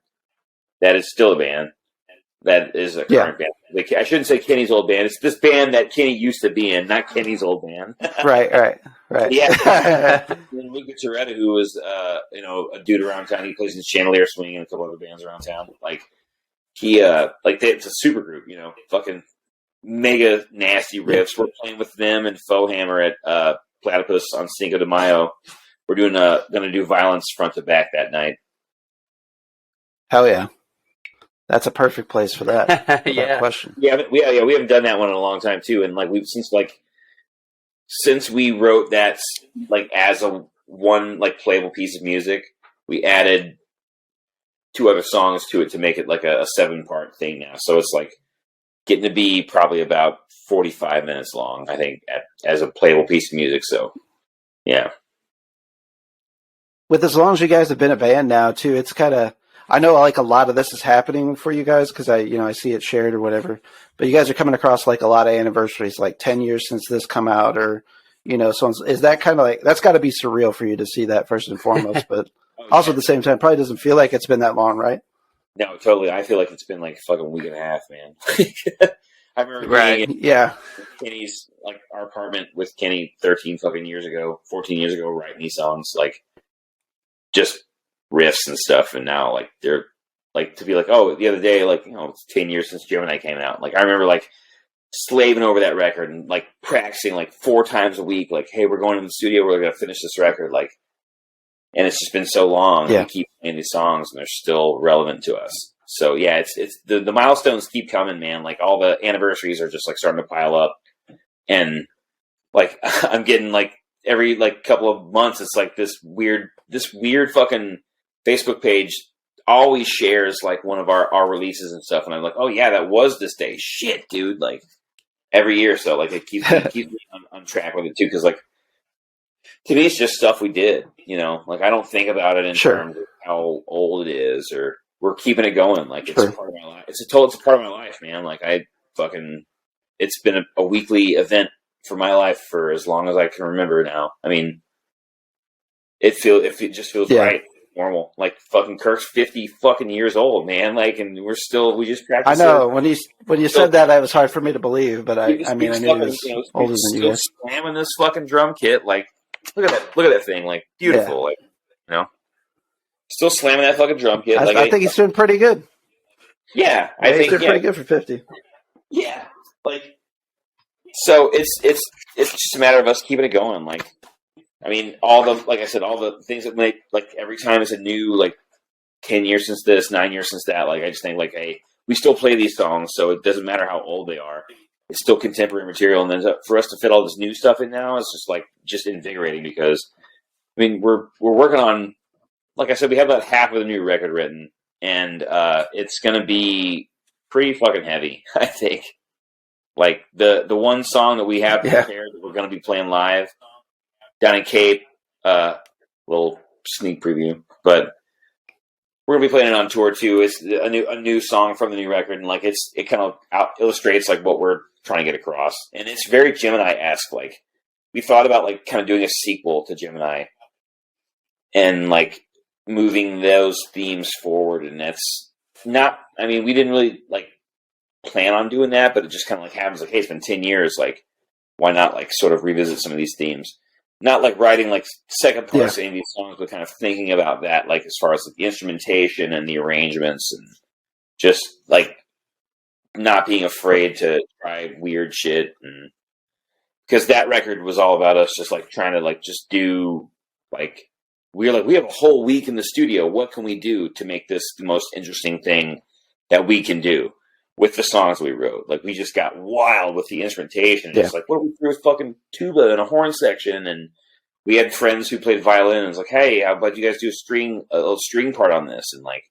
That is still a band. That is a current band. I shouldn't say Kenny's old band. It's this band that Kenny used to be in, not Kenny's old band. Right. Yeah. And Luca Toretta, who was a dude around town. He plays in Chandelier Swing and a couple other bands around town. Like it's a super group. Fucking mega nasty riffs. We're playing with them and Faux Hammer at Platypus on Cinco de Mayo. We're gonna do Violence front to back that night. Hell yeah. That's a perfect place for that. Yeah. Question. We haven't done that one in a long time too, and like since we wrote that like as a one like playable piece of music, we added 2 other songs to it to make it like a 7-part thing now. So it's like getting to be probably about 45 minutes long, I think, as a playable piece of music. So yeah. With as long as you guys have been a band now too, it's kind of, I know like a lot of this is happening for you guys because I see it shared or whatever, but you guys are coming across like a lot of anniversaries, like 10 years since this come out or, so is that kind of like, that's got to be surreal for you to see that first and foremost, but also at the same time, probably doesn't feel like it's been that long, right? No, totally. I feel like it's been like a fucking week and a half, man. I remember being in Kenny's, like our apartment with Kenny 14 years ago, writing these songs, like just riffs and stuff, and now like they're like to be like, oh, the other day, like it's 10 years since Gemini came out. Like I remember like slaving over that record and like practicing like 4 times a week. Like, hey, we're going to the studio, we're gonna finish this record. Like, and it's just been so long. Yeah. We keep playing these songs, and they're still relevant to us. So yeah, it's the milestones keep coming, man. Like all the anniversaries are just like starting to pile up, and like I'm getting like every like couple of months, it's like this weird fucking Facebook page always shares like one of our releases and stuff, and I'm like, oh yeah, that was this day. Shit, dude. Like every year, so like it keeps me on track with it too, because like to me, it's just stuff we did. Like I don't think about it in terms of how old it is, or we're keeping it going. Like it's a part of my life. It's a part of my life, man. Like it's been a weekly event for my life for as long as I can remember now. I mean, it just feels right, normal. Like fucking Kirk's 50 fucking years old, man. Like, and we just practice. I know when you said that was hard for me to believe, but I knew he was older than you guys. Slamming this fucking drum kit, like look at that thing, like beautiful, like still slamming that fucking drum kit. I think he's doing pretty good. Yeah, I think he's doing pretty good for 50. Yeah, like so it's just a matter of us keeping it going. Like, I mean, all the things that make, like, every time it's a new, like, 10 years since this, 9 years since that, like, I just think, like, hey, we still play these songs, so it doesn't matter how old they are. It's still contemporary material, and then for us to fit all this new stuff in now, it's just, like, just invigorating because, I mean, we're working on, like I said, we have about half of the new record written, and it's going to be pretty fucking heavy, I think. Like, the one song that we have prepared that we're going to be playing live down in Cape, little sneak preview, but we're gonna be playing it on tour too. It's a new song from the new record, and like it kind of illustrates like what we're trying to get across, and it's very Gemini-esque. Like, we thought about like kind of doing a sequel to Gemini, and like moving those themes forward, and that's not. I mean, we didn't really like plan on doing that, but it just kind of like happens. Like, hey, it's been 10 years. Like, why not like sort of revisit some of these themes? Not like writing like second parts of any of these songs, but kind of thinking about that, like as far as like the instrumentation and the arrangements, and just like not being afraid to try weird shit. And because that record was all about us just like trying to like just do like we have a whole week in the studio. What can we do to make this the most interesting thing that we can do with the songs we wrote? Like, we just got wild with the instrumentation. Just like, what if we threw a fucking tuba and a horn section? And we had friends who played violin, and it's like, hey, how about you guys do a little string part on this? And like,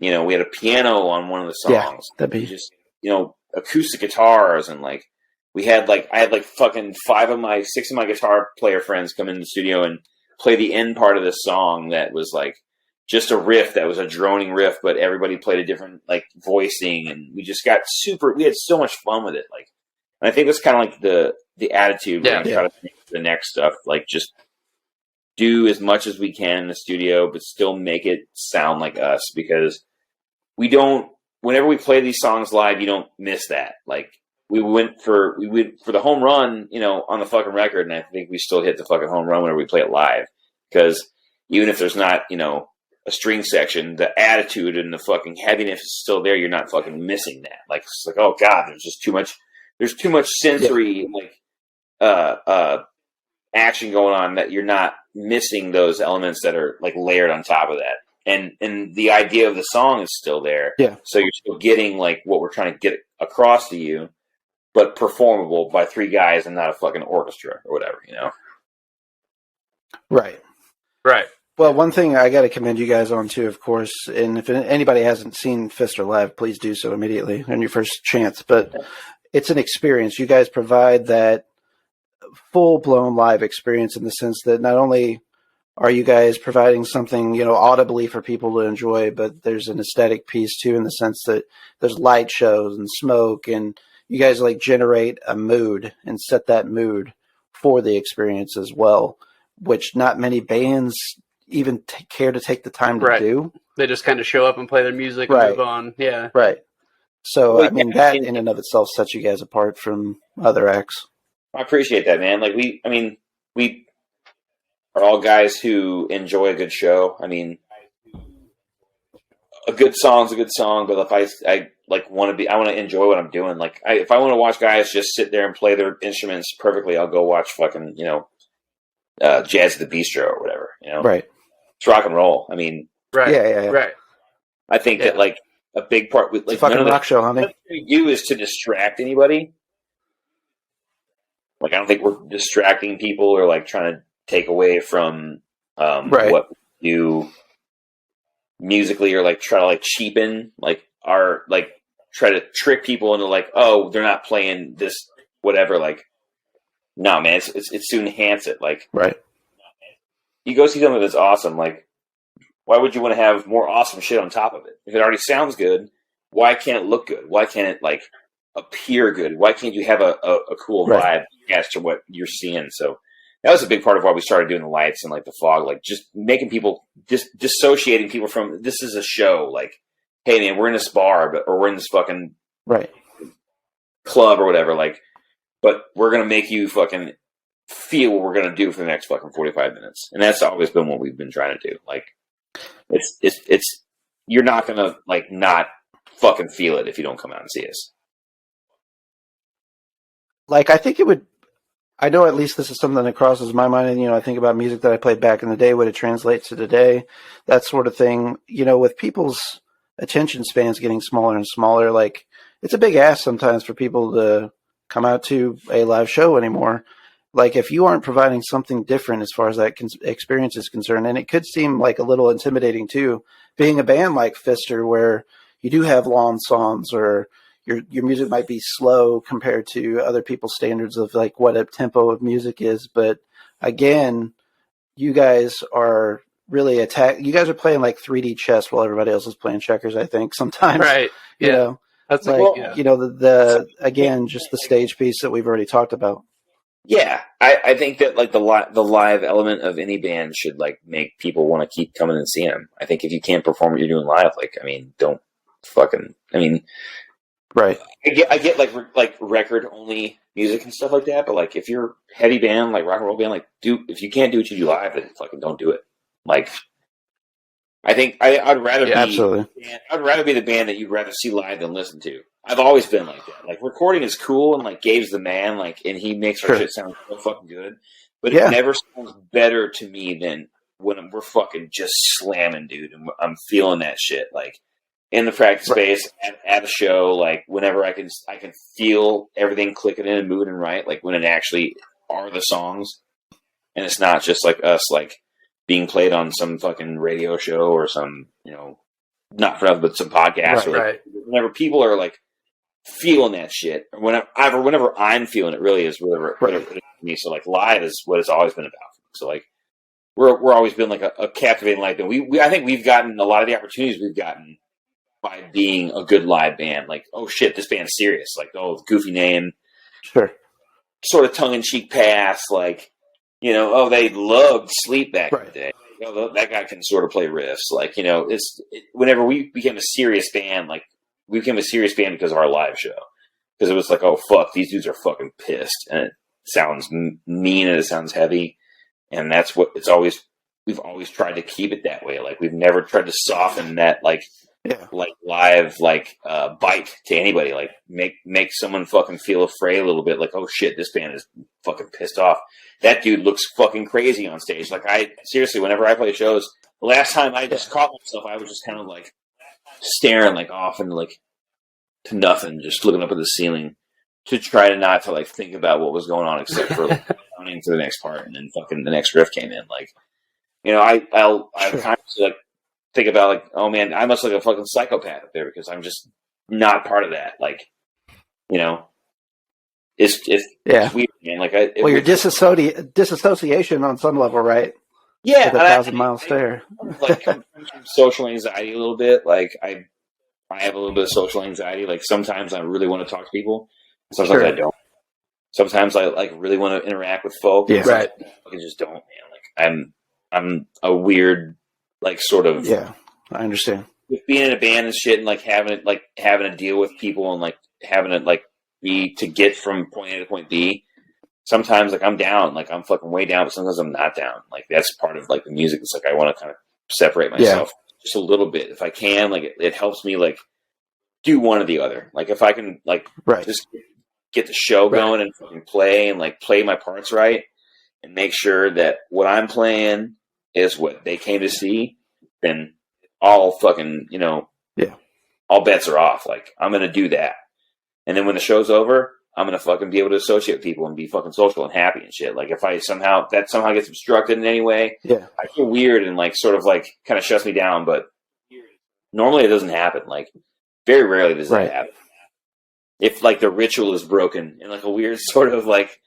we had a piano on one of the songs. That'd be just, acoustic guitars, and like, I had like fucking 6 of my guitar player friends come in the studio and play the end part of this song that was like just a riff that was a droning riff, but everybody played a different like voicing, and we just got we had so much fun with it. Like, and I think that's kind of like the attitude when we try to think the next stuff, like just do as much as we can in the studio, but still make it sound like us, because whenever we play these songs live, you don't miss that. Like, we went for the home run, on the fucking record, and I think we still hit the fucking home run whenever we play it live, because even if there's not, a string section, the attitude and the fucking heaviness is still there. You're not fucking missing that. Like, it's like, oh god, there's too much sensory action going on that you're not missing those elements that are like layered on top of that. And the idea of the song is still there. Yeah. So you're still getting like what we're trying to get across to you, but performable by 3 guys and not a fucking orchestra or whatever, Right. Well, one thing I got to commend you guys on too, of course, and if anybody hasn't seen FISTER live, please do so immediately on your first chance. But it's an experience. You guys provide that full-blown live experience in the sense that not only are you guys providing something, audibly for people to enjoy, but there's an aesthetic piece too, in the sense that there's light shows and smoke, and you guys like generate a mood and set that mood for the experience as well, which not many bands even care to take the time to do. They just kind of show up and play their music and move on. Yeah. Right. So, I mean, that in and of itself sets you guys apart from other acts. I appreciate that, man. Like, we are all guys who enjoy a good show. I mean, a good song's a good song, but if I want to enjoy what I'm doing. Like, if I want to watch guys just sit there and play their instruments perfectly, I'll go watch fucking, Jazz at the Bistro or whatever, Right. It's rock and roll. I mean, right. Yeah. Right. I think that like a big part with like it's a fucking rock show, honey. What we do is to distract anybody. Like, I don't think we're distracting people or like trying to take away from what we do musically, or like try to like cheapen like our like try to trick people into like, oh, they're not playing this whatever. Like, no, man, it's to enhance it. Like, right. You go see something that's awesome. Like, why would you want to have more awesome shit on top of it? If it already sounds good, why can't it look good? Why can't it like appear good? Why can't you have a cool vibe as to what you're seeing? So that was a big part of why we started doing the lights and like the fog, like just making people dissociating people from this is a show. Like, hey man, we're in this bar, or we're in this fucking club or whatever. Like, but we're gonna make you fucking feel what we're gonna do for the next fucking 45 minutes, and that's always been what we've been trying to do. Like, it's you're not gonna like not fucking feel it if you don't come out and see us. Like, I think it would. I know at least this is something that crosses my mind, and I think about music that I played back in the day, what it translates to today, that sort of thing. With people's attention spans getting smaller and smaller, like, it's a big ask sometimes for people to come out to a live show anymore. Like, if you aren't providing something different as far as that experience is concerned, and it could seem like a little intimidating too, being a band like FISTER, where you do have long songs, or your music might be slow compared to other people's standards of like what a tempo of music is. But again, you guys are really you guys are playing like 3D chess while everybody else is playing checkers, I think, sometimes. Right. Yeah. That's like, the again, just the stage piece that we've already talked about. Yeah. I think that like the live element of any band should like make people want to keep coming and seeing them. I think if you can't perform what you're doing live, like, I mean, don't fucking, I mean, right. I get like record only music and stuff like that, but like if you're a heavy band, like rock and roll band, like if you can't do what you do live, then fucking don't do it. Like, I think I'd rather be absolutely. I'd rather be the band that you'd rather see live than listen to. I've always been like that. Like, recording is cool, and like Gabe's the man, like, and he makes our shit sound so fucking good. But it never sounds better to me than when we're fucking just slamming, dude, and I'm feeling that shit. Like, in the practice space, at a show, like whenever I can feel everything clicking in and moving right, like when it actually are the songs, and it's not just like us like being played on some fucking radio show or some, not for nothing, but some podcast. Whenever people are like feeling that shit, or whenever I'm feeling it, really is whatever it is for me. So like live is what it's always been about. So like we're always been like a captivating live band. I think we've gotten a lot of the opportunities we've gotten by being a good live band. Like, oh shit, this band's serious. Like, oh, goofy name. Sure. Sort of tongue-in-cheek pass. Like, they loved Sleep back in the day. That guy can sort of play riffs. Like, whenever we became a serious band, like, we became a serious band because of our live show. Because it was like, oh, fuck, these dudes are fucking pissed. And it sounds mean and it sounds heavy. And that's what we've always tried to keep it that way. Like, we've never tried to soften that, like live, bite to anybody. Like, make someone fucking feel afraid a little bit. Like, oh shit, this band is fucking pissed off. That dude looks fucking crazy on stage. Like, seriously, whenever I play shows, the last time I just caught myself, I was just kind of like staring like off and like to nothing, just looking up at the ceiling to try to not to like think about what was going on, except for like counting to the next part, and then fucking the next riff came in. Like, I'll kind of like think about like, oh man, I must look like a fucking psychopath up there because I'm just not part of that. Like, it's weird, man. Like, your disassociation on some level, right? Yeah, like 1,000 miles there. Like, social anxiety a little bit. Like, I have a little bit of social anxiety. Like, sometimes I really want to talk to people. Sometimes I don't. Sometimes I like really want to interact with folk. Yeah, right. I just don't, man. Like, I'm a weird, like, sort of. Yeah, I understand. With being in a band and shit, and like having to deal with people, and like having it like be to get from point A to point B. Sometimes like I'm down, like I'm fucking way down, but sometimes I'm not down. Like, that's part of like the music. It's like I want to kind of separate myself just a little bit if I can. Like, it helps me like do one or the other. Like, if I can like just get the show going and fucking play and like play my parts right and make sure that what I'm playing is what they came to see, then all fucking, all bets are off. Like, I'm going to do that. And then when the show's over, I'm going to fucking be able to associate with people and be fucking social and happy and shit. Like, if that somehow gets obstructed in any way, I feel weird and like sort of like kind of shuts me down. But normally it doesn't happen. Like, very rarely does that happen. If like the ritual is broken in like a weird sort of like,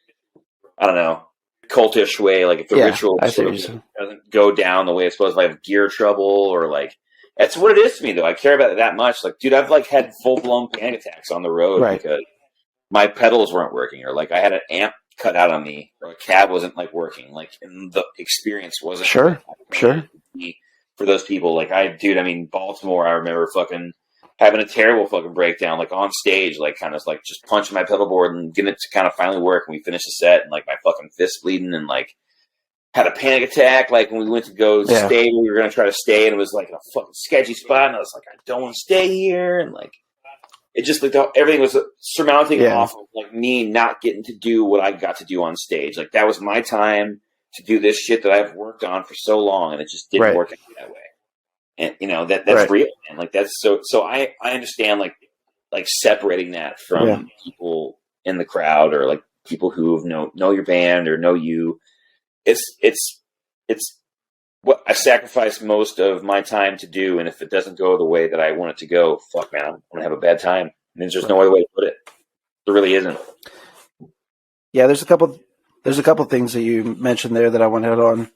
I don't know, cultish way, like if the ritual doesn't go down the way it's supposed to, if I have gear trouble or like, that's what it is to me though. I care about it that much. Like, dude, I've like had full blown panic attacks on the road because my pedals weren't working, or like I had an amp cut out on me, or a cab wasn't like working, like, and the experience wasn't sure. For those people. Like, I mean, Baltimore, I remember fucking having a terrible fucking breakdown, like on stage, like kind of like just punching my pedal board and getting it to kind of finally work. And we finished the set, and like my fucking fist bleeding, and like had a panic attack. Like when we went to go stay, we were going to try to stay, and it was like in a fucking sketchy spot. And I was like, I don't want to stay here. And like, it just like everything was surmounting off of like me not getting to do what I got to do on stage. Like that was my time to do this shit that I've worked on for so long, and it just didn't work out that way. And you know that's real, and like that's so I understand like separating that from people in the crowd, or like people who know your band or know you. It's what I sacrifice most of my time to do, and if it doesn't go the way that I want it to go, fuck man, I'm gonna have a bad time. And there's just no other way to put it. There really isn't. Yeah, there's a couple things that you mentioned there that I want to hit on.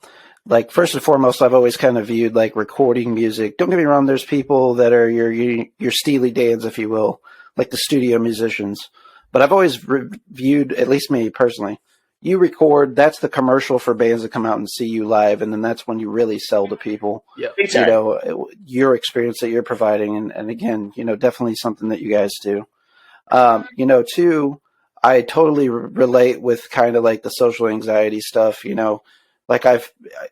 Like, first and foremost, I've always kind of viewed like recording music. Don't get me wrong, there's people that are your Steely Dans, if you will, like the studio musicians. But I've always viewed, at least me personally, you record, that's the commercial for bands that come out and see you live, and then that's when you really sell to people. Yeah, exactly. You know, your experience that you're providing, and again, you know, definitely something that you guys do. You know, too, I totally relate with kind of like the social anxiety stuff, you know, like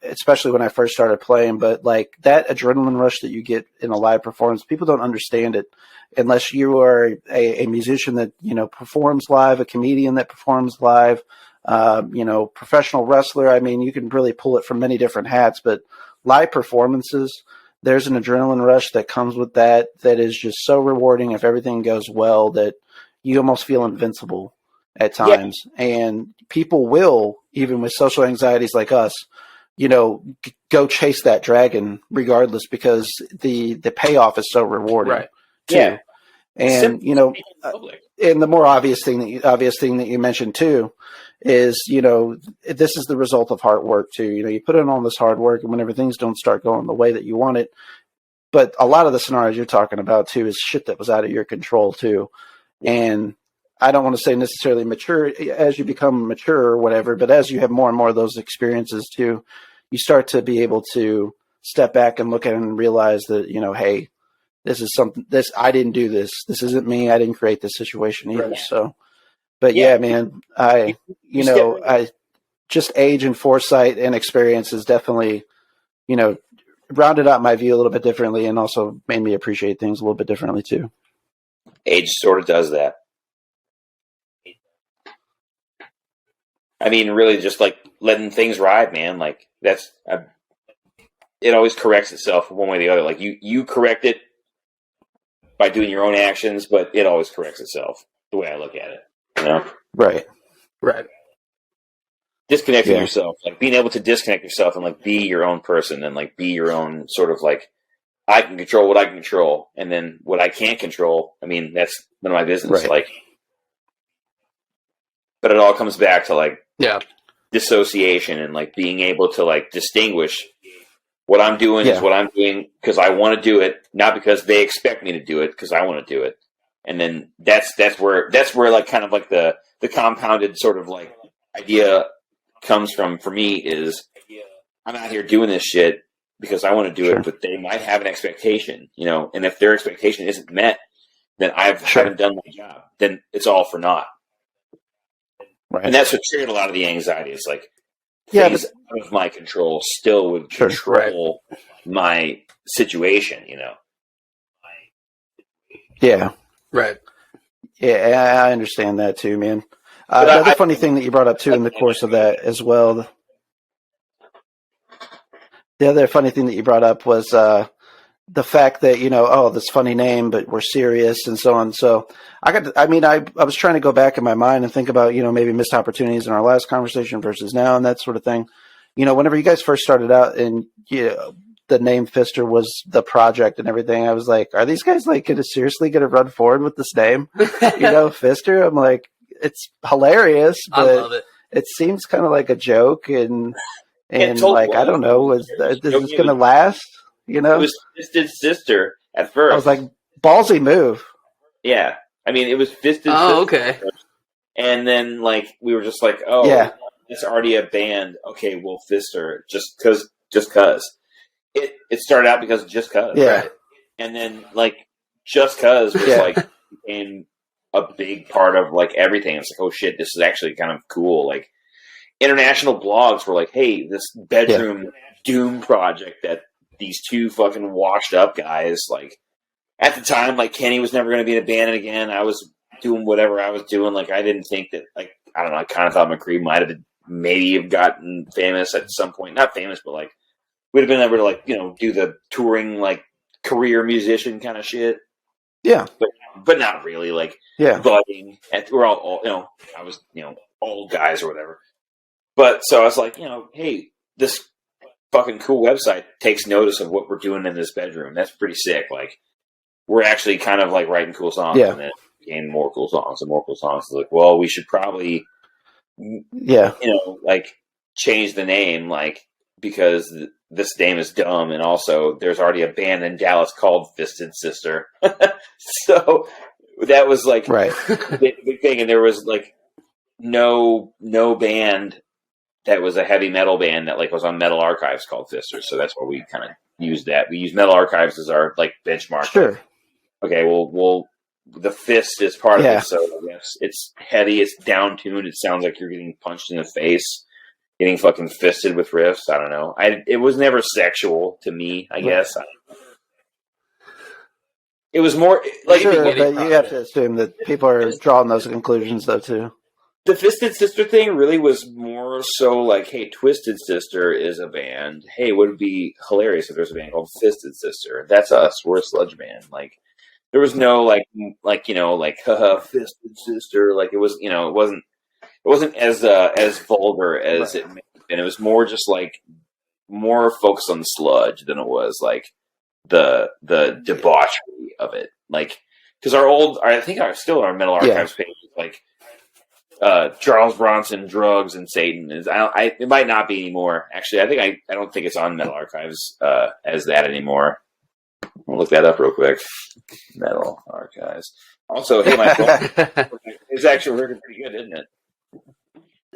especially when I first started playing, but like that adrenaline rush that you get in a live performance, people don't understand it unless you are a musician that, you know, performs live, a comedian that performs live, you know, professional wrestler. I mean, you can really pull it from many different hats, but live performances, there's an adrenaline rush that comes with that is just so rewarding if everything goes well that you almost feel invincible at times. Yeah. And people will, even with social anxieties like us, you know, go chase that dragon regardless, because the payoff is so rewarding. Right. Too. Yeah. And, you know, and the more obvious thing that you mentioned too is, you know, this is the result of hard work too. You know, you put in all this hard work, and whenever things don't start going the way that you want it, but a lot of the scenarios you're talking about too is shit that was out of your control too. And I don't want to say necessarily mature as you become mature or whatever, but as you have more and more of those experiences too, you start to be able to step back and look at it and realize that, you know, hey, this is something, I didn't do this. This isn't me. I didn't create this situation either. Right. So, but yeah, man, I just age and foresight and experience has definitely, you know, rounded out my view a little bit differently, and also made me appreciate things a little bit differently too. Age sort of does that. I mean, really just like letting things ride, man. Like it always corrects itself one way or the other. Like you correct it by doing your own actions, but it always corrects itself, the way I look at it. You know? Right. Disconnecting yourself, like being able to disconnect yourself and like be your own person, and like be your own sort of like, I can control what I can control, and then what I can't control, I mean, that's none of my business. Right. Like, but it all comes back to like dissociation, and like being able to like distinguish what I'm doing is what I'm doing because I want to do it, not because they expect me to do it, because I want to do it. And then that's where like kind of like the compounded sort of like idea comes from for me is I'm out here doing this shit because I want to do it, but they might have an expectation, you know, and if their expectation isn't met, then I haven't done my job. Then it's all for naught. Right. And that's what triggered a lot of the anxiety. It's like things out of my control still would control my situation, you know? Yeah. Right. Yeah, I understand that too, man. The other funny thing that you brought up too in the course of that as well, the other funny thing that you brought up was the fact that, you know, oh, this funny name, but we're serious and so on. So I was trying to go back in my mind and think about, you know, maybe missed opportunities in our last conversation versus now and that sort of thing. You know, whenever you guys first started out and, you know, the name FISTER was the project and everything, I was like, are these guys like seriously going to run forward with this name? You know, FISTER? I'm like, it's hilarious, but I love it. It seems kind of like a joke and like, I don't know, is this going to last? You know, it was Fisted's sister at first. I was like, ballsy move. Yeah, I mean, it was Fisted's. Oh, okay. And then, like, we were just like, oh, yeah. It's already a band. Okay, well, FISTER, just cause. It started out because just cause. Yeah. Right? And then, like, just cause was, like, became a big part of, like, everything. It's like, oh, shit, this is actually kind of cool. Like, international blogs were like, hey, this bedroom doom project that these two fucking washed up guys, like, at the time, like, Kenny was never going to be in a band again. I was doing whatever I was doing. Like, I didn't think that, like, I don't know, I kind of thought McRoy might have maybe have gotten famous at some point. Not famous, but, like, we'd have been able to, like, you know, do the touring, like, career musician kind of shit. Yeah. But not really, like, budding. We're all, you know, I was, you know, old guys or whatever. But, so I was like, you know, hey, this fucking cool website takes notice of what we're doing in this bedroom. That's pretty sick. Like, we're actually kind of, like, writing cool songs. Yeah. And then became more cool songs and more cool songs. Like, well, we should probably, you know, like, change the name, like, because this name is dumb, and also there's already a band in Dallas called Fisted Sister. So that was, like, the big thing, and there was, like, no band that was a heavy metal band that, like, was on Metal Archives called FISTER, so that's why we kind of used that. We used Metal Archives as our, like, benchmark. Sure. Like, okay, well, the fist is part of it, so yes, it's heavy, it's down-tuned, it sounds like you're getting punched in the face, getting fucking fisted with riffs. I don't know. It was never sexual to me, I guess. It was more like, sure, but you have to assume that people are drawing those conclusions, though, too. The Fisted Sister thing really was more so like, hey, Twisted Sister is a band. Hey, would it be hilarious if there's a band called Fisted Sister? That's us. We're a sludge band. Like, there was no like you know, like, haha, Fisted Sister. Like, it was, you know, it wasn't as vulgar as it may have been. It was more just, like, more focused on the sludge than it was, like, the debauchery of it. Like, because I think still our Metal Archives page is, like, Charles Bronson, drugs, and Satan. It might not be anymore. Actually, I don't think it's on Metal Archives as that anymore. I'll look that up real quick. Metal Archives. Also, hey, my phone is actually working pretty good, isn't it?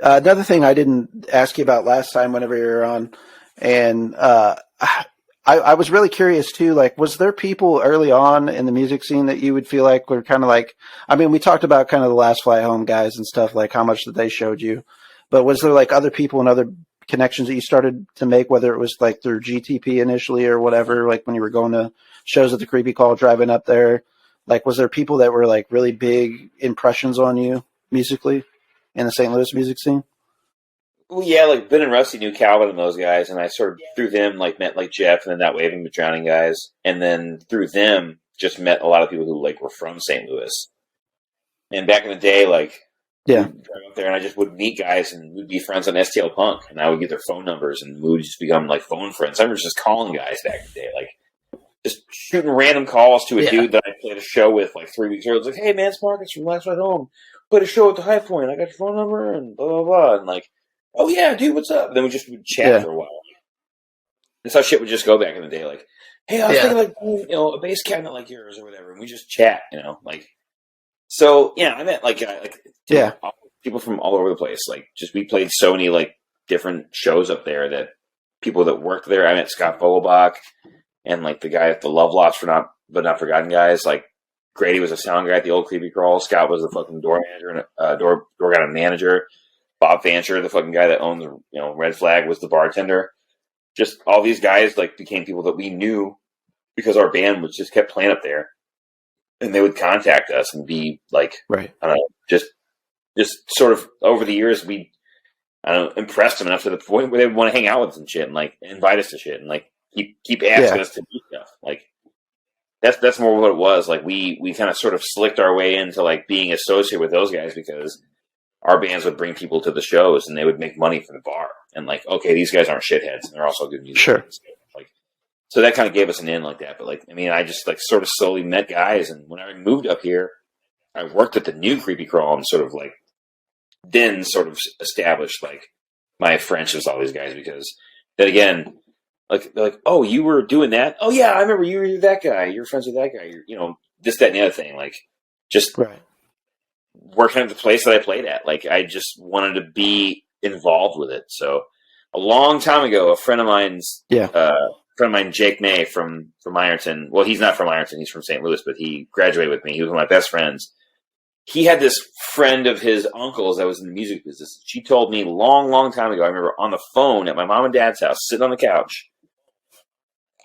Another thing I didn't ask you about last time whenever you were on, and I was really curious too, like, was there people early on in the music scene that you would feel like were kind of like, I mean, we talked about kind of the Last Flight Home guys and stuff, like how much that they showed you, but was there, like, other people and other connections that you started to make, whether it was, like, through GTP initially or whatever, like when you were going to shows at the Creepy Call, driving up there, like, was there people that were, like, really big impressions on you musically in the St. Louis music scene? Well, yeah, like, Ben and Rusty knew Calvin and those guys, and I sort of, through them, like, met, like, Jeff and then That Waving the Drowning guys, and then through them, just met a lot of people who, like, were from St. Louis. And back in the day, like, we'd drive up there, and I just would meet guys, and we'd be friends on STL Punk, and I would get their phone numbers, and we would just become, like, phone friends. I remember just calling guys back in the day, like, just shooting random calls to a dude that I played a show with, like, 3 weeks earlier. It's like, hey, man, it's Marcus from Last Ride Home. Played a show at the High Point. I got your phone number, and blah, blah, blah. And, like, oh, yeah, dude, what's up? And then we just would chat for a while. That's how shit would just go back in the day. Like, hey, I was thinking, like, you know, a bass cabinet like yours or whatever. And we just chat, you know, like. So, yeah, I met, like people from all over the place. Like, just we played so many, like, different shows up there that people that worked there. I met Scott Vogelbach and, like, the guy at the Love Lots But Not Forgotten guys. Like, Grady was a sound guy at the old Creepy Crawl. Scott was the fucking door manager and door guy and manager. Bob Fancher, the fucking guy that owned the, you know, Red Flag, was the bartender. Just all these guys, like, became people that we knew because our band was just kept playing up there, and they would contact us and be like, I don't know, just sort of over the years, we, I don't know, impressed them enough to the point where they would want to hang out with us and shit, and, like, invite us to shit, and, like, keep asking us to do stuff. Like, that's more what it was. Like, we kind of sort of slicked our way into, like, being associated with those guys because our bands would bring people to the shows and they would make money from the bar. And, like, okay, these guys aren't shitheads and they're also good musicians. Sure. Like, so that kind of gave us an in like that. But, like, I mean, I just, like, sort of slowly met guys. And when I moved up here, I worked at the new Creepy Crawl and sort of, like, then sort of established, like, my friendships with all these guys because then again, like, they're like, oh, you were doing that? Oh, yeah, I remember you were that guy. You're friends with that guy. You're, you know, this, that, and the other thing. Like, just working at the place that I played at. Like, I just wanted to be involved with it. So a long time ago, a friend of mine, Jake May from Ironton. Well, he's not from Ironton. He's from St. Louis, but he graduated with me. He was one of my best friends. He had this friend of his uncle's that was in the music business. She told me long time ago, I remember on the phone at my mom and dad's house, sitting on the couch.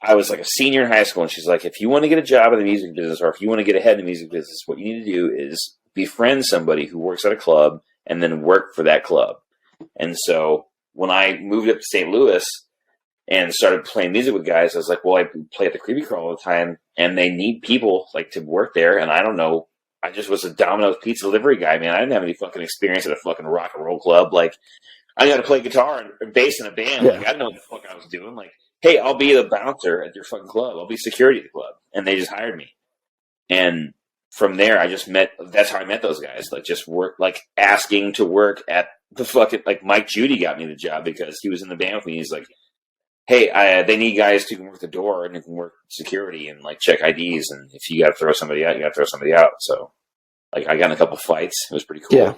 I was like a senior in high school, and she's like, if you want to get a job in the music business, or if you want to get ahead in the music business, what you need to do is befriend somebody who works at a club and then work for that club. And so when I moved up to St. Louis and started playing music with guys, I was like, well, I play at the Creepy Crawl all the time, and they need people like to work there. And I don't know, I just was a Domino's pizza delivery guy, man. I didn't have any fucking experience at a fucking rock and roll club. Like, I got to play guitar and bass in a band. Like, I didn't know what the fuck I was doing. Like, hey, I'll be the bouncer at your fucking club. I'll be security at the club. And they just hired me. And from there, that's how I met those guys. Like, just work, like, asking to work at the fucking, like, Mike Judy got me the job because he was in the band with me. He's like, hey, they need guys who can work the door and who can work security and, like, check IDs. And if you got to throw somebody out, you got to throw somebody out. So, like, I got in a couple fights. It was pretty cool. Yeah.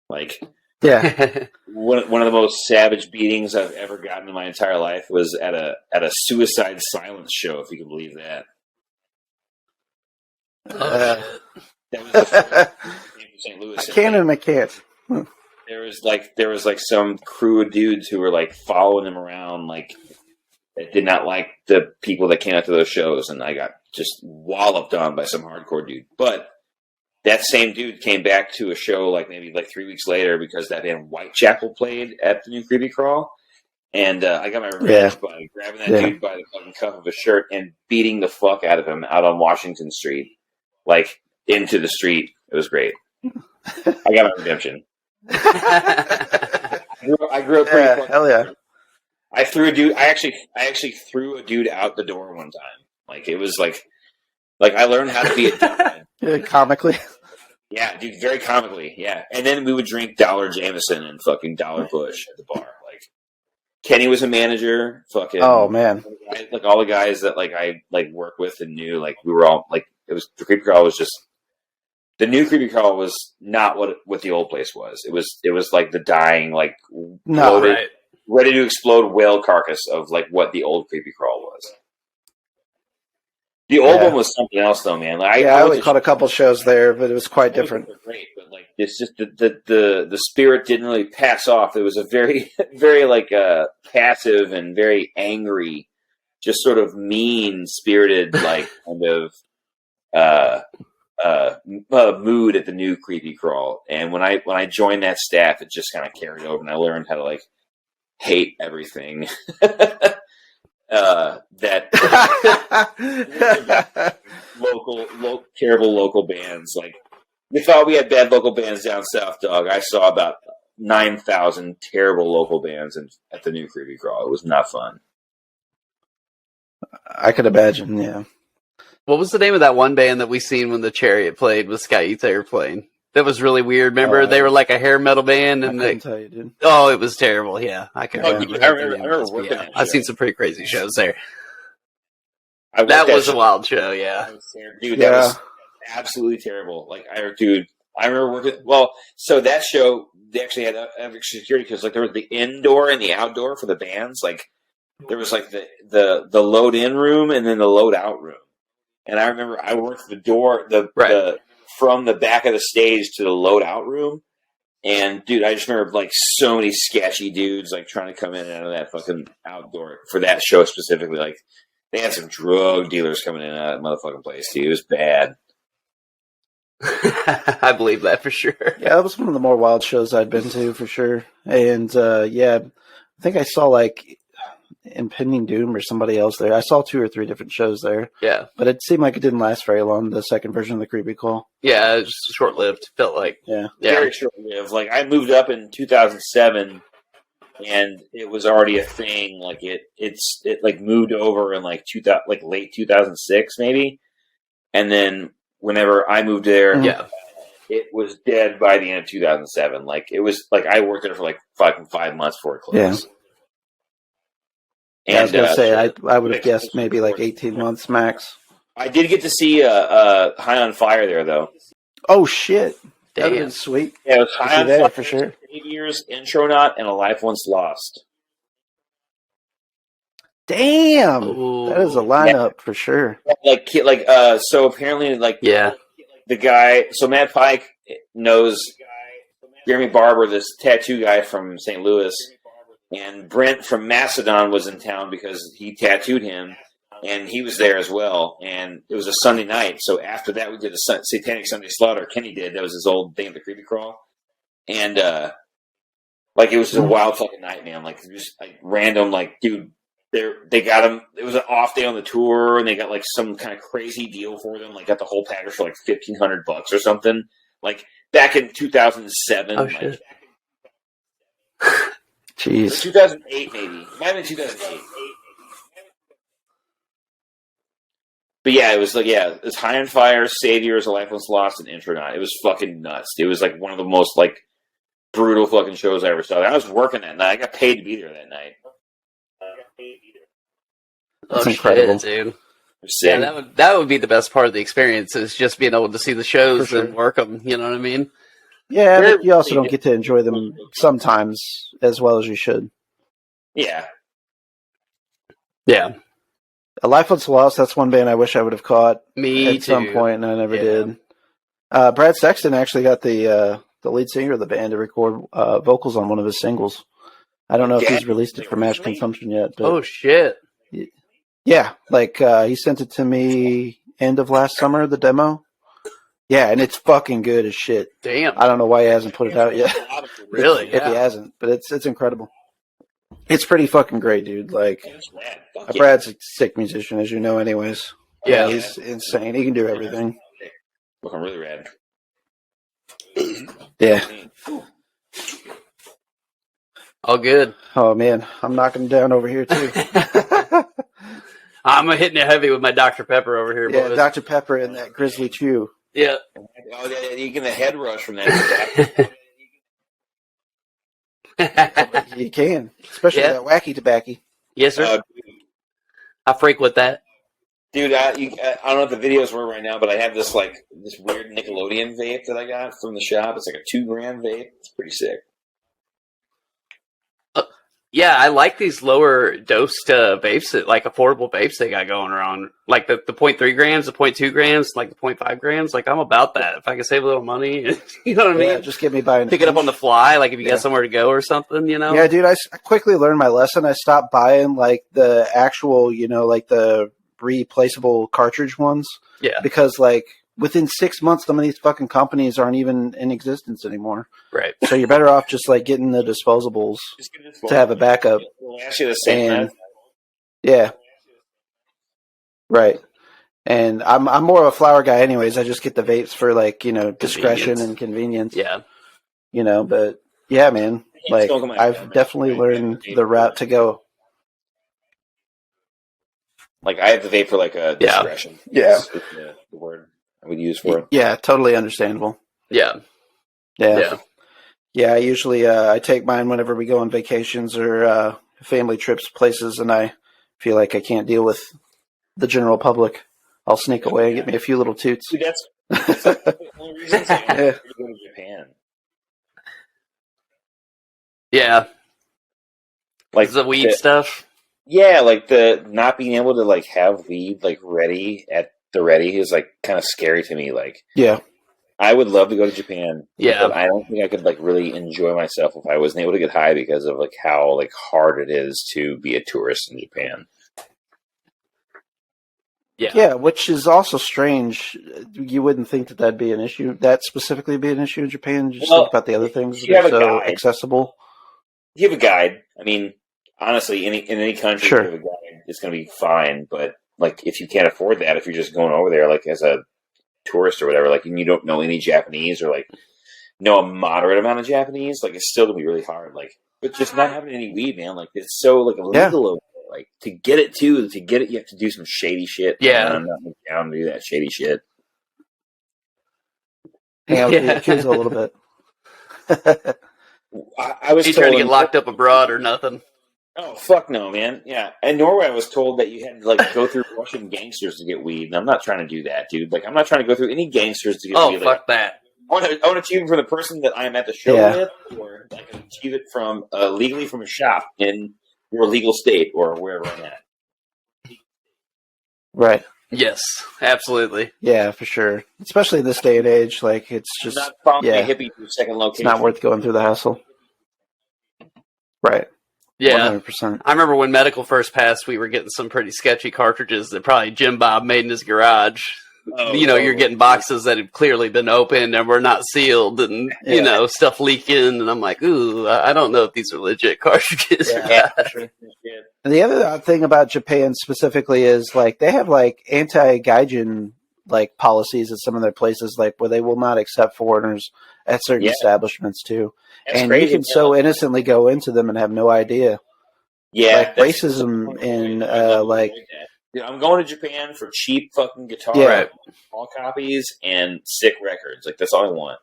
Like, yeah. One of the most savage beatings I've ever gotten in my entire life was at a Suicide Silence show, if you can believe that. That was the first game in St. Louis. I can and I can't. There was some crew of dudes who were like following him around, like, that did not like the people that came out to those shows, and I got just walloped on by some hardcore dude. But that same dude came back to a show maybe 3 weeks later because that band Whitechapel played at the new Creepy Crawl. And I got my revenge by grabbing that dude by the fucking cuff of his shirt and beating the fuck out of him out on Washington Street, like, into the street. It was great. I got my redemption. I grew up pretty fucking hell yeah. I threw a dude. I actually threw a dude out the door one time. Like, it was like I learned how to be a dickhead. Yeah, comically. Yeah, dude, very comically. Yeah, and then we would drink Dollar Jameson and fucking Dollar Bush at the bar. Like, Kenny was a manager. Fucking, oh man, like all the guys that I work with and knew. Like, we were all like, it was the Creepy Crawl was just. The new Creepy Crawl was not what the old place was. It was like the dying, like, bloated, ready to explode whale carcass of like what the old Creepy Crawl was. The old one was something else, though, man. Like, I only caught a couple shows there, but it was quite different. Great, but like, it's just the spirit didn't really pass off. It was a very very passive and very angry, just sort of mean spirited like kind of mood at the new Creepy Crawl. And when I joined that staff, it just kind of carried over, and I learned how to like hate everything. That terrible local bands. Like, we thought we had bad local bands down south, dog. I saw about 9,000 terrible local bands at the new Creepy Crawl. It was not fun. I could imagine, yeah. What was the name of that one band that we seen when the Chariot played with Sky Eater playing? That was really weird. Remember, they were like a hair metal band, and I couldn't tell you, dude. Oh, it was terrible. Yeah, I can remember. I remember working at I've seen some pretty crazy shows there. That was a wild show, yeah. Dude, that was absolutely terrible. Like, I remember working. Well, so that show, they actually had extra security because like there was the indoor and the outdoor for the bands. Like, there was like the load in room and then the load out room. And I remember I worked the door, from the back of the stage to the load out room. And dude, I just remember like so many sketchy dudes like trying to come in and out of that fucking outdoor for that show specifically. Like, they had some drug dealers coming in and out of that motherfucking place too. It was bad. I believe that for sure. Yeah, that was one of the more wild shows I'd been to for sure. And I think I saw like Impending Doom or somebody else there. I saw 2 or 3 different shows there. Yeah. But it seemed like it didn't last very long, the second version of the Creepy Crawl. Yeah, it was short-lived, felt like. Yeah. Very short-lived. Like, I moved up in 2007, and it was already a thing. Like, it like moved over in like late 2006 maybe. And then whenever I moved there, it was dead by the end of 2007. Like, it was like I worked there for like fucking 5 months before it closed. Yeah. And I was going to say, I would have guessed maybe like 18 months max. I did get to see High on Fire there, though. Oh shit! That'd Damn. been sweet. Yeah, it was High on there Fire for sure. 8 years, Intronaut, and A Life Once Lost. Damn, Ooh. that is a lineup for sure. So apparently, Yeah. the guy. So Matt Pike knows Jeremy Barber, this tattoo guy from St. Louis, and Brent from Macedon was in town because he tattooed him, and he was there as well. And it was a Sunday night, so after that we did a Satanic Sunday Slaughter. Kenny did. That was his old thing at the Creepy Crawl, and it was just a wild fucking night, man. Like just like random, like dude. They got him. It was an off day on the tour, and they got like some kind of crazy deal for them. Like got the whole package for like $1,500 or something. Like back in 2007. Oh shit! Jeez. 2008 maybe. It might have been 2008. But yeah, it was it was High on Fire, Saviors, A Life Once Lost, and Intronaut. It was fucking nuts. It was like one of the most like brutal fucking shows I ever saw. I was working that night. I got paid to be there that night. That's incredible, shit, dude. Yeah, that would be the best part of the experience is just being able to see the shows and work them. You know what I mean? Yeah, but you also don't get to enjoy them sometimes as well as you should. Yeah. Yeah. A Life Once Lost, that's one band I wish I would have caught at some point, and I never did. Brad Sexton actually got the lead singer of the band to record vocals on one of his singles. I don't know if he's released it for mass consumption yet. But oh, shit. Yeah, he sent it to me end of last summer, the demo. Yeah, and it's fucking good as shit. Damn. I don't know why he hasn't put it out yet. Really? If he hasn't, but it's incredible. It's pretty fucking great, dude. Like, Brad's a sick musician, as you know, anyways. Yeah. He's insane. He can do everything. Looking really rad. Yeah. All good. Oh, man. I'm knocking him down over here, too. I'm hitting it heavy with my Dr. Pepper over here, boys. Yeah, Dr. Pepper and that Grizzly Chew. Yeah. Oh, yeah, you get a head rush from that. You can. Especially that wacky tobacco. Yes, sir. I freak with that. Dude, I don't know what the videos were right now, but I have this weird Nickelodeon vape that I got from the shop. It's like a 2 gram vape. It's pretty sick. Yeah, I like these lower dosed vapes, like affordable vapes they got going around. Like the 0.3 grams, the 0.2 grams, like the 0.5 grams. Like I'm about that. If I can save a little money, you know what I mean? Just get me buying. Pick it up on the fly, like if you got somewhere to go or something, you know? Yeah, dude, I quickly learned my lesson. I stopped buying like the actual, like the replaceable cartridge ones. Yeah. Because like within 6 months, some of these fucking companies aren't even in existence anymore. Right. So you're better off just like getting the disposables to have a backup. Actually, the same. Yeah. Right. And I'm more of a flower guy anyways. I just get the vapes for like, discretion and convenience. Yeah. But yeah, man, like I've definitely learned the route to go. Like I have the vape for like a discretion. Yeah. It's the word I would use for it. Yeah, totally understandable. Yeah. I usually I take mine whenever we go on vacations or family trips places, and I feel like I can't deal with the general public. I'll sneak away and get me a few little toots. Dude, that's the only reason I go to Japan. Yeah. Like the weed stuff. Yeah, like the not being able to like have weed like ready at the ready is like kind of scary to me. Like, yeah, I would love to go to Japan. Yeah, but I don't think I could like really enjoy myself if I wasn't able to get high because of like how like hard it is to be a tourist in Japan. Yeah, which is also strange. You wouldn't think that that'd be an issue. That specifically be an issue in Japan. Just think about the other things that are so accessible. You have a guide. I mean, honestly, in any country, you have a guide. It's going to be fine. But like, if you can't afford that, if you're just going over there like as a tourist or whatever, like, and you don't know any Japanese or like know a moderate amount of Japanese, like, it's still going to be really hard. Like, but just not having any weed, man, like, it's so like illegal. Like, to get it, you have to do some shady shit. Yeah. And I'm not down to do that shady shit. Hang out with the kids a little bit. I was trying to get locked up abroad or nothing. Oh, fuck no, man. Yeah. In Norway, I was told that you had to, like, go through Russian gangsters to get weed, and I'm not trying to do that, dude. Like, I'm not trying to go through any gangsters to get Oh, weed. fuck that. I want to achieve it from the person that I am at the show with, or I can achieve it from legally from a shop in your legal state or wherever I'm at. Right. Yes, absolutely. Yeah, for sure. Especially in this day and age, like it's I'm just not following a hippie to a second it's location. not worth going through the hassle. Right. Yeah. 100%. I remember when medical first passed, we were getting some pretty sketchy cartridges that probably Jim Bob made in his garage. You're getting boxes that have clearly been opened and were not sealed, and stuff leaking. And I'm like, ooh, I don't know if these are legit cartridges. Yeah, for sure. And the other thing about Japan specifically is like they have like anti-gaijin like policies at some of their places, like where they will not accept foreigners at certain establishments too. That's and crazy, you can so innocently go into them and have no idea. Yeah, like racism in like. Dude, I'm going to Japan for cheap fucking guitar, all copies, and sick records. Like that's all I want.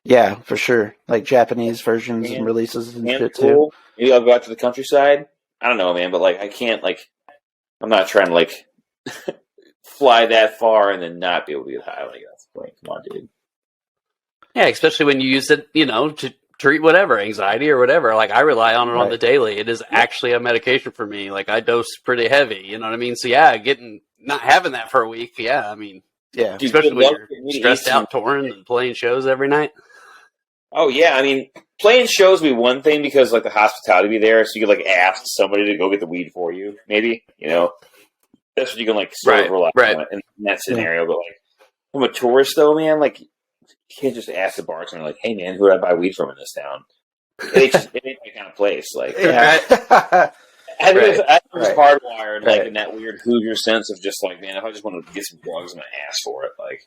Yeah, for sure. Like Japanese versions and releases and shit cool. too. Maybe I'll go out to the countryside. I don't know, man, but like I can't I'm not trying to like fly that far and then not be able to get high. Like that's like, come on, dude. Yeah, especially when you use it, to treat whatever, anxiety or whatever. Like I rely on it on the daily. It is actually a medication for me. Like I dose pretty heavy, you know what I mean? So yeah, not having that for a week. Yeah. I mean, yeah, especially when you're stressed out touring and playing shows every night. Oh yeah. I mean, playing shows would be one thing because like the hospitality be there. So you could like ask somebody to go get the weed for you. Maybe, that's what you can like sort of rely on in that scenario. But like from a tourist though, man, like, you can't just ask the bartender, like, hey, man, who do I buy weed from in this town? It ain't my kind of place. Like, I was hardwired, like, in that weird Hoosier sense of just, like, man, if I just want to get some drugs, I'm going to ask for it. Like,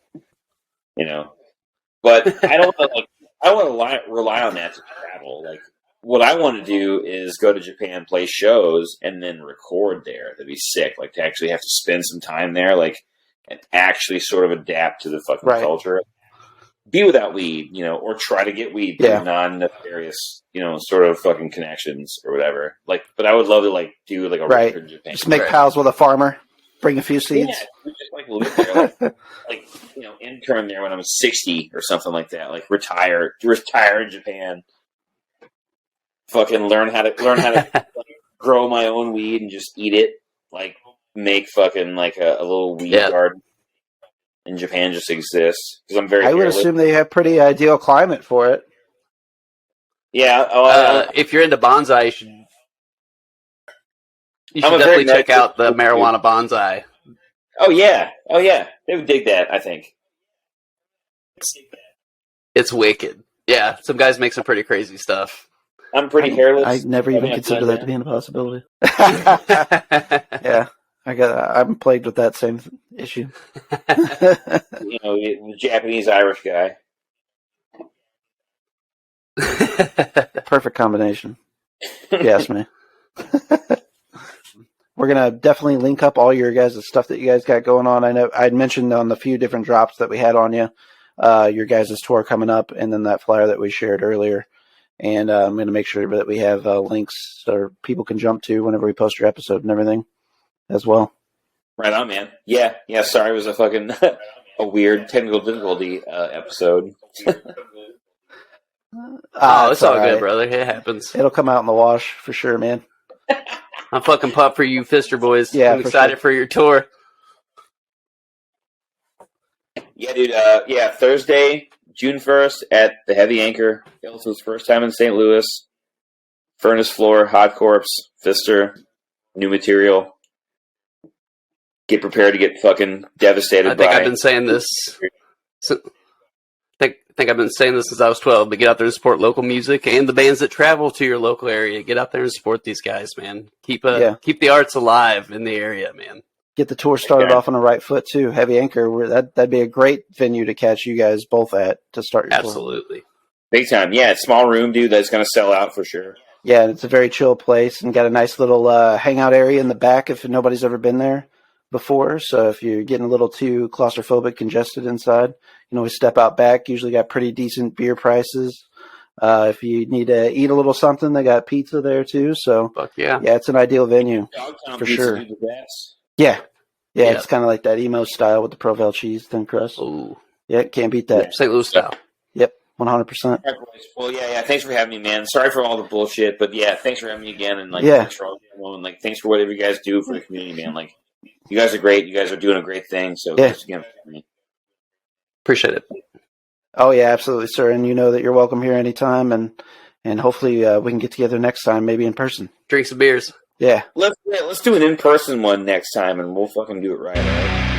But I don't want to rely on that to travel. Like, what I want to do is go to Japan, play shows, and then record there. That'd be sick. Like, to actually have to spend some time there, like, and actually sort of adapt to the fucking culture. Be without weed, or try to get weed through non-nefarious, sort of fucking connections or whatever. Like, but I would love to like do like a record in Japan. Just make pals with a farmer, bring a few seeds. Yeah, just like live there, like intern there when I'm 60 or something like that. Like retire in Japan. Fucking learn how to like, grow my own weed and just eat it. Like make fucking like a little weed garden. In Japan just exists because I'm very. I would assume they have pretty ideal climate for it. Yeah. If you're into bonsai, you should definitely check out the marijuana bonsai. Oh yeah, they would dig that. I think it's wicked. Yeah, some guys make some pretty crazy stuff. I'm pretty hairless. I never even considered that to be a possibility. Yeah. I'm plagued with that same issue. The Japanese Irish guy. Perfect combination. Yes, man. We're gonna definitely link up all your guys' stuff that you guys got going on. I know I'd mentioned on the few different drops that we had on you, your guys' tour coming up, and then that flyer that we shared earlier. And I'm gonna make sure that we have links so people can jump to whenever we post your episode and everything. As well. Right on, man. Yeah. Sorry, it was a fucking a weird technical difficulty episode. It's all good, brother. It happens. It'll come out in the wash for sure, man. I'm fucking pumped for you, Fister boys. Yeah, I'm excited for your tour. Yeah, dude. Thursday, June 1st at the Heavy Anchor. Elsa's first time in St. Louis. Furnace Floor, Hot Corpse, Fister, new material. Get prepared to get fucking devastated. I think I've been saying this. I think I've been saying this since I was 12. But get out there and support local music and the bands that travel to your local area. Get out there and support these guys, man. Keep the arts alive in the area, man. Get the tour started off on the right foot too. Heavy Anchor, that'd be a great venue to catch you guys both at to start your Absolutely. tour. Big time. Yeah, it's small room, dude. That's going to sell out for sure. Yeah, it's a very chill place and got a nice little hangout area in the back if nobody's ever been there before. So if you're getting a little too claustrophobic, congested inside, you can always step out back. Usually got pretty decent beer prices. If you need to eat a little something, they got pizza there too. So Fuck yeah. yeah, it's an ideal venue Dogtown for pizza sure. do the best. Yeah. Yeah. It's kind of like that emo style with the Provel cheese, thin crust. Ooh. Yeah, can't beat that. St. Louis style. Yep, 100%. Well, yeah. Thanks for having me, man. Sorry for all the bullshit, but yeah, thanks for having me again, and like, Yeah. thanks for all and like, thanks for whatever you guys do for the community, man. Like, you guys are great. You guys are doing a great thing. So Yeah. thanks again for having me. Appreciate it. Oh yeah, absolutely, sir. And you know that you're welcome here anytime, and hopefully we can get together next time, maybe in person. Drink some beers. Yeah. Let's do an in-person one next time, and we'll fucking do it right, all right?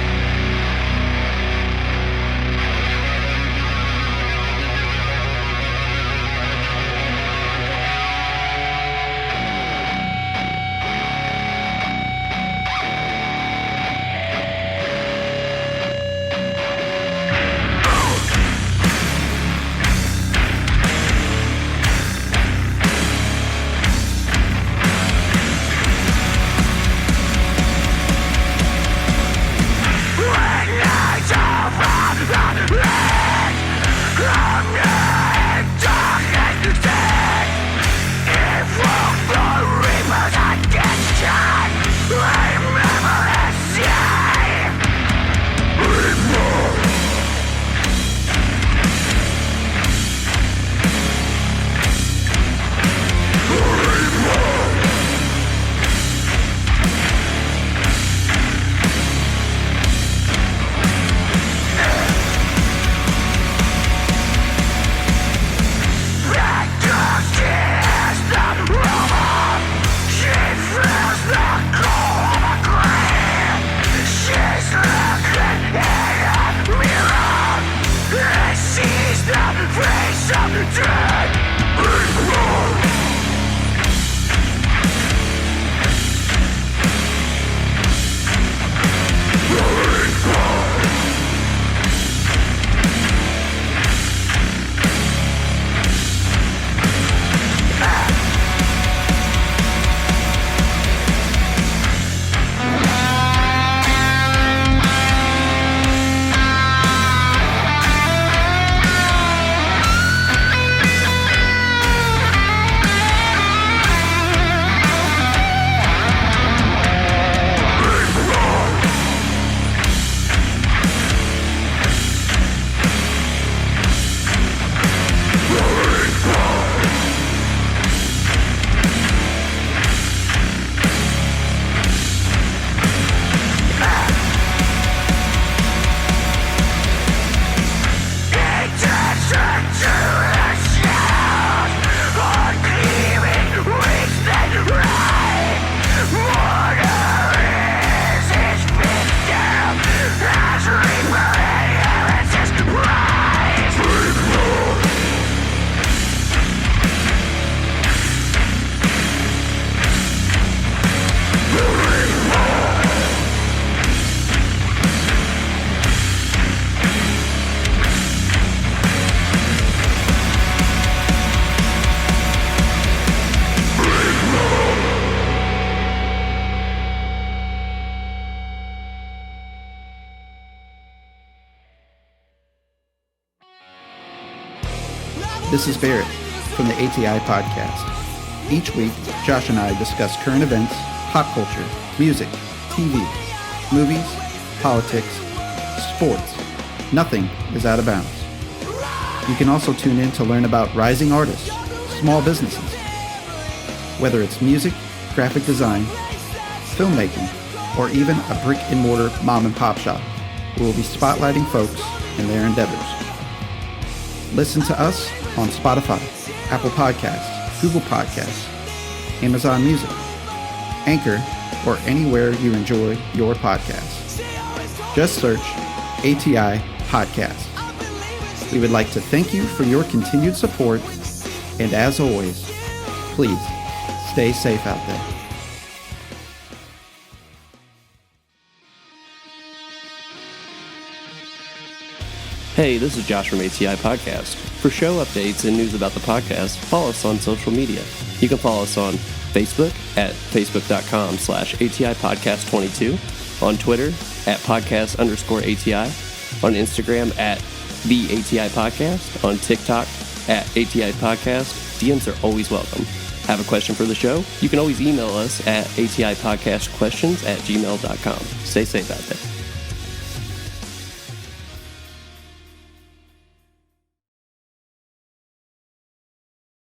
This is Barrett from the ATI Podcast. Each week, Josh and I discuss current events, pop culture, music, TV, movies, politics, sports. Nothing is out of bounds. You can also tune in to learn about rising artists, small businesses. Whether it's music, graphic design, filmmaking, or even a brick-and-mortar mom-and-pop shop, we will be spotlighting folks and their endeavors. Listen to us on Spotify, Apple Podcasts, Google Podcasts, Amazon Music, Anchor, or anywhere you enjoy your podcasts. Just search ATI Podcast. We would like to thank you for your continued support, and as always, please stay safe out there. Hey, this is Josh from ATI Podcast. For show updates and news about the podcast, follow us on social media. You can follow us on Facebook at facebook.com/ATI Podcast22, on Twitter at podcast_ATI, on Instagram at the ATI Podcast, on TikTok at ATI Podcast. DMs are always welcome. Have a question for the show? You can always email us at atipodcastquestions@gmail.com. Stay safe out there.